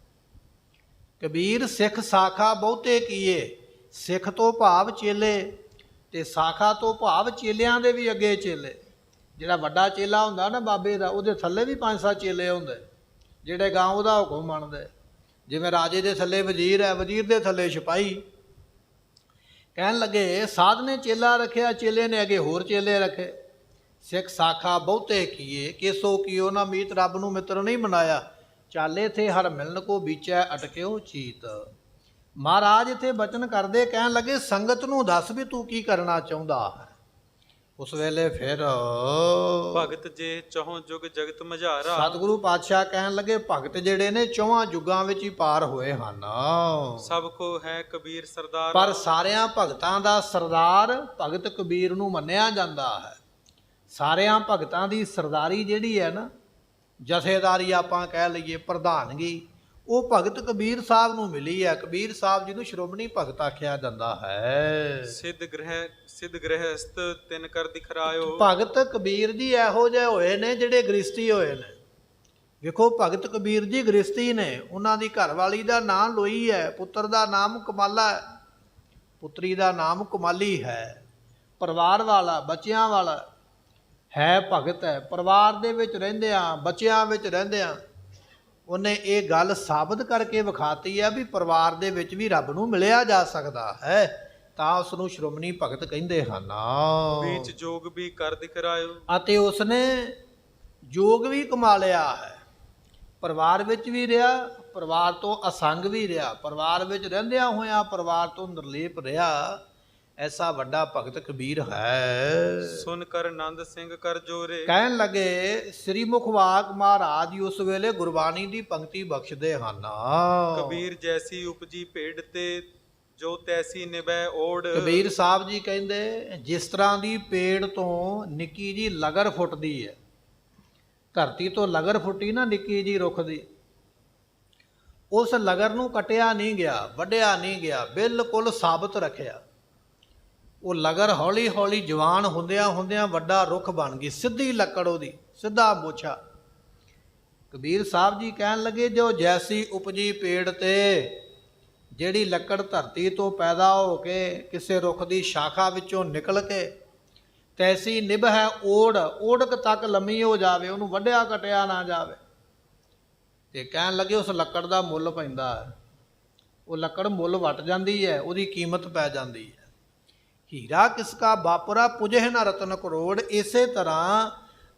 ਕਬੀਰ ਸਿੱਖ ਸਾਖਾ ਬਹੁਤੇ ਕੀਏ, ਸਿੱਖ ਤੋਂ ਭਾਵ ਚੇਲੇ, ਤੇ ਸਾਖਾ ਤੋਂ ਭਾਵ ਚੇਲਿਆਂ ਦੇ ਵੀ ਅੱਗੇ ਚੇਲੇ। ਜਿਹੜਾ ਵੱਡਾ ਚੇਲਾ ਹੁੰਦਾ ਨਾ ਬਾਬੇ ਦਾ, ਉਹਦੇ ਥੱਲੇ ਵੀ 5-7 ਚੇਲੇ ਹੁੰਦੇ ਜਿਹੜੇ ਗਾਂ ਉਹਦਾ ਹੁਕਮ ਮੰਨਦੇ। ਜਿਵੇਂ ਰਾਜੇ ਦੇ ਥੱਲੇ ਵਜ਼ੀਰ ਹੈ, ਵਜ਼ੀਰ ਦੇ ਥੱਲੇ ਸਿਪਾਹੀ। ਕਹਿਣ ਲੱਗੇ ਸਾਧ ਨੇ ਚੇਲਾ ਰੱਖਿਆ, ਚੇਲੇ ਨੇ ਅੱਗੇ ਹੋਰ ਚੇਲੇ ਰੱਖੇ। ਸਿੱਖ ਸਾਖਾ ਬਹੁਤੇ ਕੀਏ, ਕੇਸੋ ਕੀਓ ਨਾ ਮੀਤ, ਰੱਬ ਨੂੰ ਮਿੱਤਰ ਨਹੀਂ ਬਣਾਇਆ। ਚਾਲੇ ਥੇ ਹਰ ਮਿਲਨ ਕੋ ਬੀਚੈ ਅਟਕਿਓ ਚੀਤ। ਮਹਾਰਾਜ ਇੱਥੇ ਬਚਨ ਕਰਦੇ, ਕਹਿਣ ਲੱਗੇ ਸੰਗਤ ਨੂੰ ਦੱਸ ਵੀ ਤੂੰ ਕੀ ਕਰਨਾ ਚਾਹੁੰਦਾ ਹੈ। ਉਸ ਵੇਲੇ ਫਿਰ ਭਗਤ ਜੇ ਚਹੁ ਜੁਗ ਜਗਤ ਮਝਾਰਾ, ਸਤਿਗੁਰੂ ਪਾਤਸ਼ਾਹ ਕਹਿਣ ਲੱਗੇ ਭਗਤ ਜਿਹੜੇ ਨੇ 4 ਯੁੱਗਾਂ ਵਿੱਚ ਹੀ ਪਾਰ ਹੋਏ ਹਨ। ਸਭ ਕੋ ਹੈ ਕਬੀਰ ਸਰਦਾਰ, ਪਰ ਸਾਰਿਆਂ ਭਗਤਾਂ ਦਾ ਸਰਦਾਰ ਭਗਤ ਕਬੀਰ ਨੂੰ ਮੰਨਿਆ ਜਾਂਦਾ ਹੈ। ਸਾਰਿਆਂ ਭਗਤਾਂ ਦੀ ਸਰਦਾਰੀ ਜਿਹੜੀ ਹੈ ਨਾ, ਜਥੇਦਾਰੀ ਆਪਾਂ ਕਹਿ ਲਈਏ, ਪ੍ਰਧਾਨਗੀ, ਉਹ ਭਗਤ ਕਬੀਰ ਸਾਹਿਬ ਨੂੰ ਮਿਲੀ ਹੈ। ਕਬੀਰ ਸਾਹਿਬ ਜੀ ਨੂੰ ਸ਼੍ਰੋਮਣੀ ਭਗਤ ਆਖਿਆ ਜਾਂਦਾ ਹੈ। ਸਿੱਧ ਗ੍ਰਹਿਸਤ ਤਿਨ ਕਰ ਦਿਖਰਾਇਓ। ਭਗਤ ਕਬੀਰ ਜੀ ਇਹੋ ਜਿਹੇ ਹੋਏ ਨੇ ਜਿਹੜੇ ਗ੍ਰਸਤੀ ਹੋਏ ਨੇ। ਵੇਖੋ ਭਗਤ ਕਬੀਰ ਜੀ ਗ੍ਰਸਤੀ ਨੇ। ਉਹਨਾਂ ਦੀ ਘਰਵਾਲੀ ਦਾ ਨਾਂ ਲੋਈ ਹੈ, ਪੁੱਤਰ ਦਾ ਨਾਮ ਕਮਾਲਾ ਹੈ, ਪੁੱਤਰੀ ਦਾ ਨਾਮ ਕਮਾਲੀ ਹੈ। ਪਰਿਵਾਰ ਵਾਲਾ, ਬੱਚਿਆਂ ਵਾਲਾ ਹੈ, ਭਗਤ ਹੈ। ਪਰਿਵਾਰ ਦੇ ਵਿੱਚ ਰਹਿੰਦਿਆਂ, ਬੱਚਿਆਂ ਵਿੱਚ ਰਹਿੰਦਿਆਂ ਉਹਨੇ ਇਹ ਗੱਲ ਸਾਬਤ ਕਰਕੇ ਵਿਖਾਤੀ ਹੈ ਵੀ ਪਰਿਵਾਰ ਦੇ ਵਿੱਚ ਵੀ ਰੱਬ ਨੂੰ ਮਿਲਿਆ ਜਾ ਸਕਦਾ ਹੈ। ਤਾਂ ਉਸ ਨੂੰ ਸ਼੍ਰੋਮਣੀ ਭਗਤ ਕਹਿੰਦੇ ਹਨ। ਵਿੱਚ ਜੋਗ ਵੀ ਕਰ ਦਿਖਰਾਇਓ, ਅਤੇ ਉਸਨੇ ਜੋਗ ਵੀ ਕਮਾ ਲਿਆ ਹੈ। ਪਰਿਵਾਰ ਵਿੱਚ ਵੀ ਰਿਹਾ, ਪਰਿਵਾਰ ਤੋਂ ਅਸੰਗ ਵੀ ਰਿਹਾ, ਪਰਿਵਾਰ ਵਿੱਚ ਰਹਿੰਦਿਆਂ ਹੋਇਆਂ ਪਰਿਵਾਰ ਤੋਂ ਨਿਰਲੇਪ ਰਿਹਾ, ਐਸਾ ਵੱਡਾ ਭਗਤ ਕਬੀਰ ਹੈ। ਸੁਨ ਕਰ ਆਨੰਦ ਸਿੰਘ ਕਰ ਜੋਰੇ। ਕਹਿਣ ਲੱਗੇ ਸ੍ਰੀ ਮੁਖਵਾਕ ਮਹਾਰਾਜ ਜੀ ਉਸ ਵੇਲੇ ਗੁਰਬਾਣੀ ਦੀ ਪੰਕਤੀ ਬਖਸ਼ਦੇ ਹਨ। ਕਬੀਰ ਜੈਸੀ ਉਪਜੀ ਭੇਡ ਤੇ ਜੋ ਤੈਸੀ ਨਿਭੈ ਓੜ। ਕਬੀਰ ਸਾਹਿਬ ਜੀ ਕਹਿੰਦੇ ਜਿਸ ਤਰ੍ਹਾਂ ਦੀ ਪੇੜ ਤੋਂ ਨਿੱਕੀ ਜੀ ਲਗਰ ਫੁੱਟਦੀ ਹੈ, ਧਰਤੀ ਤੋਂ ਲਗਰ ਫੁੱਟੀ ਨਾ ਨਿੱਕੀ ਜੀ ਰੁੱਖ ਦੀ, ਉਸ ਲਗਰ ਨੂੰ ਕੱਟਿਆ ਨਹੀਂ ਗਿਆ, ਵੱਢਿਆ ਨਹੀਂ ਗਿਆ, ਬਿਲਕੁਲ ਸਾਬਤ ਰੱਖਿਆ। ਉਹ ਲਗਰ ਹੌਲੀ ਹੌਲੀ ਜਵਾਨ ਹੁੰਦਿਆਂ ਹੁੰਦਿਆਂ ਵੱਡਾ ਰੁੱਖ ਬਣ ਗਈ, ਸਿੱਧੀ ਲੱਕੜ ਉਹਦੀ, ਸਿੱਧਾ ਮੋਛਾ। ਕਬੀਰ ਸਾਹਿਬ ਜੀ ਕਹਿਣ ਲੱਗੇ ਜੋ ਜੈਸੀ ਉਪਜੀ ਪੇੜ ਤੇ, ਜਿਹੜੀ ਲੱਕੜ ਧਰਤੀ ਤੋਂ ਪੈਦਾ ਹੋ ਕੇ ਕਿਸੇ ਰੁੱਖ ਦੀ ਸ਼ਾਖਾ ਵਿੱਚੋਂ ਨਿਕਲ ਕੇ ਤੈਸੀ ਨਿਭ ਹੈ ਓੜ, ਓੜਕ ਤੱਕ ਲੰਮੀ ਹੋ ਜਾਵੇ, ਉਹਨੂੰ ਵੱਢਿਆ ਕਟਿਆ ਨਾ ਜਾਵੇ। ਤੇ ਕਹਿਣ ਲੱਗੇ ਉਸ ਲੱਕੜ ਦਾ ਮੁੱਲ ਪੈਂਦਾ ਹੈ, ਉਹ ਲੱਕੜ ਮੁੱਲ ਵੱਟ ਜਾਂਦੀ ਹੈ, ਉਹਦੀ ਕੀਮਤ ਪੈ ਜਾਂਦੀ ਹੈ। ਹੀਰਾ ਕਿਸਕਾ ਬਾਪਰਾ ਪੁਜਹਿ ਨਾ ਰਤਨ ਕਰੋੜ। ਇਸੇ ਤਰ੍ਹਾਂ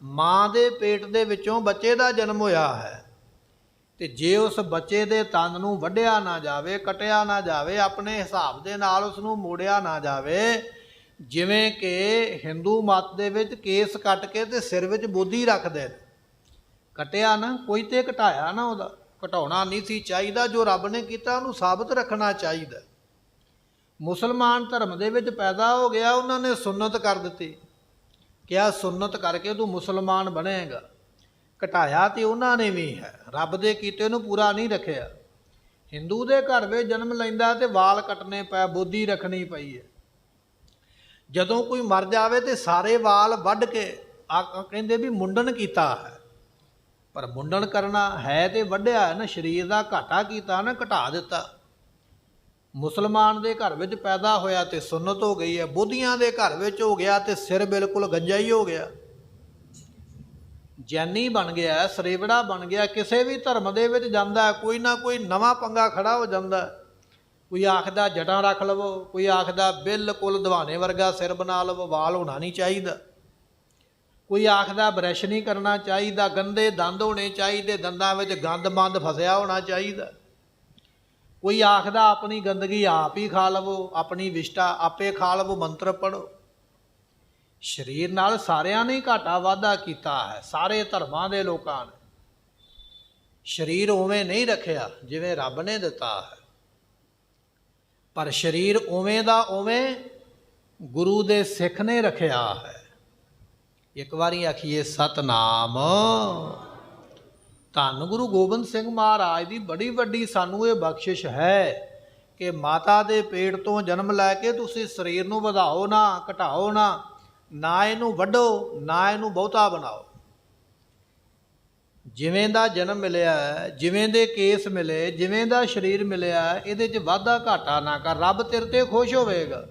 ਮਾਂ ਦੇ ਪੇਟ ਦੇ ਵਿੱਚੋਂ ਬੱਚੇ ਦਾ ਜਨਮ ਹੋਇਆ ਹੈ, ਤੇ ਜੇ ਉਸ ਬੱਚੇ ਦੇ ਤਨ ਨੂੰ ਵੱਢਿਆ ਨਾ ਜਾਵੇ, ਕਟਿਆ ਨਾ ਜਾਵੇ, ਆਪਣੇ ਹਿਸਾਬ ਦੇ ਨਾਲ ਉਸ ਨੂੰ ਮੋੜਿਆ ਨਾ ਜਾਵੇ, ਜਿਵੇਂ ਕਿ ਹਿੰਦੂ ਮਤ ਦੇ ਵਿੱਚ ਕੇਸ ਕੱਟ ਕੇ ਤੇ ਸਿਰ ਵਿੱਚ ਬੋਦੀ ਰੱਖਦੇ ਨੇ, ਕਟਿਆ ਨਾ, ਕੋਈ ਤੇ ਘਟਾਇਆ ਨਾ, ਉਹਦਾ ਘਟਾਉਣਾ ਨਹੀਂ ਸੀ ਚਾਹੀਦਾ। ਜੋ ਰੱਬ ਨੇ ਕੀਤਾ ਉਹਨੂੰ ਸਾਬਤ ਰੱਖਣਾ ਚਾਹੀਦਾ। ਮੁਸਲਮਾਨ ਧਰਮ ਦੇ ਵਿੱਚ ਪੈਦਾ ਹੋ ਗਿਆ, ਉਹਨਾਂ ਨੇ ਸੁੰਨਤ ਕਰ ਦਿੱਤੀ, ਕਿਹਾ ਸੁੰਨਤ ਕਰਕੇ ਤੂੰ ਮੁਸਲਮਾਨ ਬਣੇਗਾ। ਘਟਾਇਆ ਤੇ ਉਹਨਾਂ ਨੇ ਵੀ ਹੈ, ਰੱਬ ਦੇ ਕੀਤੇ ਨੂੰ ਪੂਰਾ ਨਹੀਂ ਰੱਖਿਆ। ਹਿੰਦੂ ਦੇ ਘਰ ਵਿੱਚ ਜਨਮ ਲੈਂਦਾ ਤੇ ਵਾਲ ਕੱਟਣੇ ਪਏ, ਬੋਦੀ ਰੱਖਣੀ ਪਈ ਹੈ। ਜਦੋਂ ਕੋਈ ਮਰ ਜਾਵੇ ਤੇ ਸਾਰੇ ਵਾਲ ਵੱਢ ਕੇ ਕਹਿੰਦੇ ਵੀ ਮੁੰਡਨ ਕੀਤਾ ਹੈ, ਪਰ ਮੁੰਡਨ ਕਰਨਾ ਹੈ ਤੇ ਵੱਢਿਆ ਹੈ ਨਾ, ਸਰੀਰ ਦਾ ਘਾਟਾ ਕੀਤਾ ਨਾ, ਘਟਾ ਦਿੱਤਾ। ਮੁਸਲਮਾਨ ਦੇ ਘਰ ਵਿੱਚ ਪੈਦਾ ਹੋਇਆ ਤੇ ਸੁੰਨਤ ਹੋ ਗਈ ਹੈ, ਬੋਧੀਆਂ ਦੇ ਘਰ ਵਿੱਚ ਹੋ ਗਿਆ ਤੇ ਸਿਰ ਬਿਲਕੁਲ ਗੰਜਾ ਹੀ ਹੋ ਗਿਆ, ਜੈਨੀ ਬਣ ਗਿਆ, ਸਰੇਵੜਾ ਬਣ ਗਿਆ। ਕਿਸੇ ਵੀ ਧਰਮ ਦੇ ਵਿੱਚ ਜਾਂਦਾ ਕੋਈ ਨਾ ਕੋਈ ਨਵਾਂ ਪੰਗਾ ਖੜਾ ਹੋ ਜਾਂਦਾ। ਕੋਈ ਆਖਦਾ ਜਟਾਂ ਰੱਖ ਲਵੋ, ਕੋਈ ਆਖਦਾ ਬਿਲਕੁਲ ਦੀਵਾਨੇ ਵਰਗਾ ਸਿਰ ਬਣਾ ਲਵੋ, ਵਾਲ ਹੋਣਾ ਨਹੀਂ ਚਾਹੀਦਾ। ਕੋਈ ਆਖਦਾ ਬਰਸ਼ ਨਹੀਂ ਕਰਨਾ ਚਾਹੀਦਾ, ਗੰਦੇ ਦੰਦ ਹੋਣੇ ਚਾਹੀਦੇ, ਦੰਦਾਂ ਵਿੱਚ ਗੰਦ ਮੰਦ ਫਸਿਆ ਹੋਣਾ ਚਾਹੀਦਾ। ਕੋਈ ਆਖਦਾ ਆਪਣੀ ਗੰਦਗੀ ਆਪ ਹੀ ਖਾ ਲਵੋ, ਆਪਣੀ ਵਿਸ਼ਟਾ ਆਪੇ ਖਾ ਲਵੋ, ਮੰਤਰ ਪੜ੍ਹੋ। ਸਰੀਰ ਨਾਲ ਸਾਰਿਆਂ ਨੇ ਘਾਟਾ ਵਾਧਾ ਕੀਤਾ ਹੈ, ਸਾਰੇ ਧਰਮਾਂ ਦੇ ਲੋਕਾਂ ਨੇ। ਸਰੀਰ ਉਵੇਂ ਨਹੀਂ ਰੱਖਿਆ ਜਿਵੇਂ ਰੱਬ ਨੇ ਦਿੱਤਾ ਹੈ, ਪਰ ਸਰੀਰ ਉਵੇਂ ਦਾ ਉਵੇਂ ਗੁਰੂ ਦੇ ਸਿੱਖ ਨੇ ਰੱਖਿਆ ਹੈ। ਇੱਕ ਵਾਰੀ ਆਖੀਏ ਸਤਨਾਮ। ਧੰਨ ਗੁਰੂ ਗੋਬਿੰਦ ਸਿੰਘ ਮਹਾਰਾਜ ਦੀ ਬੜੀ ਵੱਡੀ ਸਾਨੂੰ ਇਹ ਬਖਸ਼ਿਸ਼ ਹੈ ਕਿ ਮਾਤਾ ਦੇ ਪੇਟ ਤੋਂ ਜਨਮ ਲੈ ਕੇ ਤੁਸੀਂ ਸਰੀਰ ਨੂੰ ਵਧਾਓ ਨਾ, ਘਟਾਓ ਨਾ, ਨਾ ਇਹਨੂੰ ਵੱਢੋ, ਨਾ ਇਹਨੂੰ ਬਹੁਤਾ ਬਣਾਓ। ਜਿਵੇਂ ਦਾ ਜਨਮ ਮਿਲਿਆ, ਜਿਵੇਂ ਦੇ ਕੇਸ ਮਿਲੇ, ਜਿਵੇਂ ਦਾ ਸਰੀਰ ਮਿਲਿਆ, ਇਹਦੇ 'ਚ ਵਾਧਾ ਘਾਟਾ ਨਾ ਕਰ, ਰੱਬ ਤੇਰੇ ਤੇ ਖੁਸ਼ ਹੋਵੇਗਾ।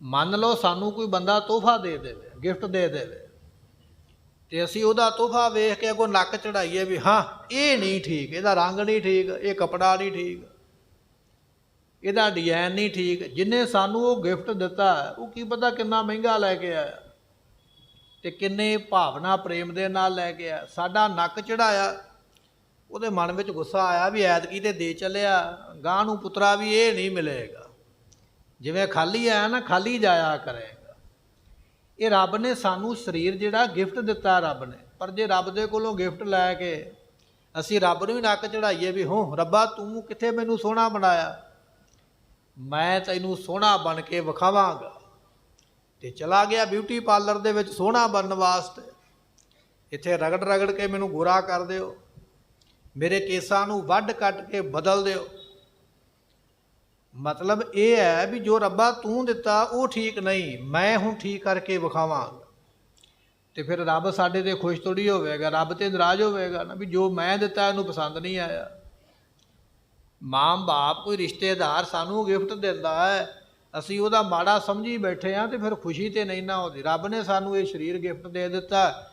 ਮੰਨ ਲਓ ਸਾਨੂੰ ਕੋਈ ਬੰਦਾ ਤੋਹਫਾ ਦੇ ਦੇਵੇ, ਗਿਫਟ ਦੇ ਦੇਵੇ, ਤੇ ਅਸੀਂ ਉਹਦਾ ਤੋਹਫਾ ਵੇਖ ਕੇ ਅੱਗੋਂ ਨੱਕ ਚੜਾਈਏ ਵੀ ਹਾਂ ਇਹ ਨਹੀਂ ਠੀਕ, ਇਹਦਾ ਰੰਗ ਨਹੀਂ ਠੀਕ, ਇਹ ਕੱਪੜਾ ਨਹੀਂ ਠੀਕ, ਇਹਦਾ ਡਿਜ਼ਾਈਨ ਨਹੀਂ ਠੀਕ। ਜਿਹਨੇ ਸਾਨੂੰ ਉਹ ਗਿਫਟ ਦਿੱਤਾ ਉਹ ਕੀ ਪਤਾ ਕਿੰਨਾ ਮਹਿੰਗਾ ਲੈ ਕੇ ਆਇਆ ਤੇ ਕਿੰਨੇ ਭਾਵਨਾ ਪ੍ਰੇਮ ਦੇ ਨਾਲ ਲੈ ਕੇ ਆਇਆ। ਸਾਡਾ ਨੱਕ ਚੜਾਇਆ, ਉਹਦੇ ਮਨ ਵਿੱਚ ਗੁੱਸਾ ਆਇਆ ਵੀ ਐਤਕੀ ਤੇ ਦੇ ਚੱਲਿਆ, ਗਾਂ ਨੂੰ ਪੁੱਤਰਾ ਵੀ ਇਹ ਨਹੀਂ ਮਿਲੇਗਾ, ਜਿਵੇਂ ਖਾਲੀ ਆਇਆ ਨਾ ਖਾਲੀ ਜਾਇਆ ਕਰੇਗਾ। ਇਹ ਰੱਬ ਨੇ ਸਾਨੂੰ ਸਰੀਰ ਜਿਹੜਾ ਗਿਫਟ ਦਿੱਤਾ ਰੱਬ ਨੇ, ਪਰ ਜੇ ਰੱਬ ਦੇ ਕੋਲੋਂ ਗਿਫਟ ਲੈ ਕੇ ਅਸੀਂ ਰੱਬ ਨੂੰ ਵੀ ਨੱਕ ਚੜਾਈਏ ਵੀ ਹੋ ਰੱਬਾ ਤੂੰ ਕਿੱਥੇ ਮੈਨੂੰ ਸੋਹਣਾ ਬਣਾਇਆ, ਮੈਂ ਤੈਨੂੰ ਸੋਹਣਾ ਬਣ ਕੇ ਵਿਖਾਵਾਂਗਾ, ਤੇ ਚਲਾ ਗਿਆ ਬਿਊਟੀ ਪਾਰਲਰ ਦੇ ਵਿੱਚ ਸੋਹਣਾ ਬਣਨ ਵਾਸਤੇ। ਇੱਥੇ ਰਗੜ ਰਗੜ ਕੇ ਮੈਨੂੰ ਗੋਰਾ ਕਰ ਦਿਓ, ਮੇਰੇ ਕੇਸਾਂ ਨੂੰ ਵੱਢ ਕੱਟ ਕੇ ਬਦਲ ਦਿਓ। ਮਤਲਬ ਇਹ ਹੈ ਵੀ ਜੋ ਰੱਬਾ ਤੂੰ ਦਿੱਤਾ ਉਹ ਠੀਕ ਨਹੀਂ, ਮੈਂ ਹੁਣ ਠੀਕ ਕਰਕੇ ਵਿਖਾਵਾਂਗਾ। ਤੇ ਫਿਰ ਰੱਬ ਸਾਡੇ ਤੇ ਖੁਸ਼ ਥੋੜ੍ਹੀ ਹੋਵੇਗਾ, ਰੱਬ ਤੇ ਨਾਰਾਜ਼ ਹੋਵੇਗਾ ਨਾ ਵੀ ਜੋ ਮੈਂ ਦਿੱਤਾ ਇਹਨੂੰ ਪਸੰਦ ਨਹੀਂ ਆਇਆ। ਮਾਂ ਬਾਪ ਕੋਈ ਰਿਸ਼ਤੇਦਾਰ ਸਾਨੂੰ ਗਿਫਟ ਦਿੰਦਾ ਹੈ, ਅਸੀਂ ਉਹਦਾ ਮਾੜਾ ਸਮਝੀ ਬੈਠੇ ਹਾਂ ਤੇ ਫਿਰ ਖੁਸ਼ੀ ਤੇ ਨਹੀਂ ਨਾ ਹੁੰਦੀ। ਰੱਬ ਨੇ ਸਾਨੂੰ ਇਹ ਸਰੀਰ ਗਿਫਟ ਦੇ ਦਿੱਤਾ,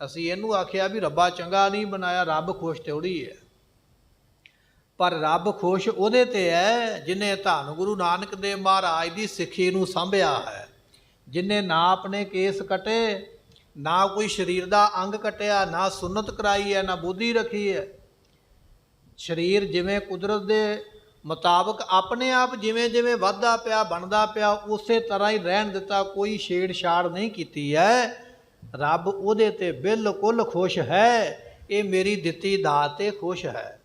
ਅਸੀਂ ਇਹਨੂੰ ਆਖਿਆ ਵੀ ਰੱਬਾ ਚੰਗਾ ਨਹੀਂ ਬਣਾਇਆ, ਰੱਬ ਖੁਸ਼ ਥੋੜ੍ਹੀ ਹੈ। ਪਰ ਰੱਬ ਖੁਸ਼ ਉਹਦੇ ਤੇ ਹੈ ਜਿਹਨੇ ਧੰਨ ਗੁਰੂ ਨਾਨਕ ਦੇਵ ਮਹਾਰਾਜ ਦੀ ਸਿੱਖੀ ਨੂੰ ਸਾਂਭਿਆ ਹੈ, ਜਿਹਨੇ ਨਾ ਆਪਣੇ ਕੇਸ ਕੱਟੇ, ਨਾ ਕੋਈ ਸਰੀਰ ਦਾ ਅੰਗ ਕੱਟਿਆ, ਨਾ ਸੁੰਨਤ ਕਰਾਈ ਹੈ, ਨਾ ਬੁੱਧੀ ਰੱਖੀ ਹੈ। ਸਰੀਰ ਜਿਵੇਂ ਕੁਦਰਤ ਦੇ ਮੁਤਾਬਕ ਆਪਣੇ ਆਪ ਜਿਵੇਂ ਜਿਵੇਂ ਵੱਧਦਾ ਪਿਆ ਬਣਦਾ ਪਿਆ ਉਸੇ ਤਰ੍ਹਾਂ ਹੀ ਰਹਿਣ ਦਿੱਤਾ, ਕੋਈ ਛੇੜਛਾੜ ਨਹੀਂ ਕੀਤੀ ਹੈ। ਰੱਬ ਉਹਦੇ ਤੇ ਬਿਲਕੁਲ ਖੁਸ਼ ਹੈ, ਇਹ ਮੇਰੀ ਦਿੱਤੀ ਦਾਤ ਤੇ ਖੁਸ਼ ਹੈ।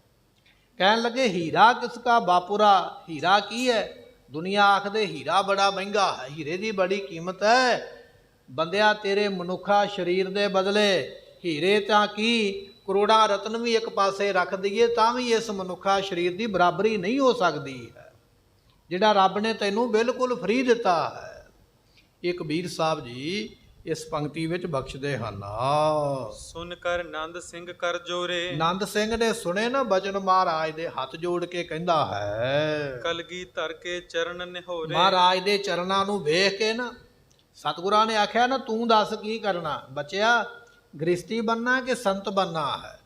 ਕਹਿਣ ਲੱਗੇ ਹੀਰਾ ਕਿਸ ਕਾ ਬਾਪੁਰਾ, ਹੀਰਾ ਕੀ ਹੈ? ਦੁਨੀਆ ਆਖਦੇ ਹੀਰਾ ਬੜਾ ਮਹਿੰਗਾ ਹੈ, ਹੀਰੇ ਦੀ ਬੜੀ ਕੀਮਤ ਹੈ। ਬੰਦਿਆ ਤੇਰੇ ਮਨੁੱਖਾ ਸਰੀਰ ਦੇ ਬਦਲੇ ਹੀਰੇ ਤਾਂ ਕੀ ਕਰੋੜਾਂ ਰਤਨ ਵੀ ਇੱਕ ਪਾਸੇ ਰੱਖ ਦਈਏ ਤਾਂ ਵੀ ਇਸ ਮਨੁੱਖਾ ਸਰੀਰ ਦੀ ਬਰਾਬਰੀ ਨਹੀਂ ਹੋ ਸਕਦੀ ਹੈ, ਜਿਹੜਾ ਰੱਬ ਨੇ ਤੈਨੂੰ ਬਿਲਕੁਲ ਫ੍ਰੀ ਦਿੱਤਾ ਹੈ। ਇਹ ਕਬੀਰ ਸਾਹਿਬ ਜੀ ਇਸ ਪੰਕਤੀ ਵਿੱਚ ਬਖਸ਼ਦੇ ਹਨ। ਸੁਨ ਕਰ ਨੰਦ ਸਿੰਘ ਕਰ ਜੋਰੇ, ਨੰਦ ਸਿੰਘ ਨੇ ਸੁਣੇ ਨਾ ਬਚਨ ਮਹਾਰਾਜ ਦੇ, ਹੱਥ ਜੋੜ ਕੇ ਕਹਿੰਦਾ ਹੈ ਕਲਗੀ ਧਰ ਕੇ ਚਰਨ ਨਿਹੋਰੇ। ਮਹਾਰਾਜ ਦੇ ਚਰਨਾਂ ਨੂੰ ਵੇਖ ਕੇ ਨਾ ਸਤਿਗੁਰਾਂ ਨੇ ਆਖਿਆ ਨਾ ਤੂੰ ਦੱਸ ਕੀ ਕਰਨਾ ਬੱਚਿਆ, ਗ੍ਰਸਤੀ ਬਣਨਾ ਕਿ ਸੰਤ ਬਣਨਾ ਹੈ?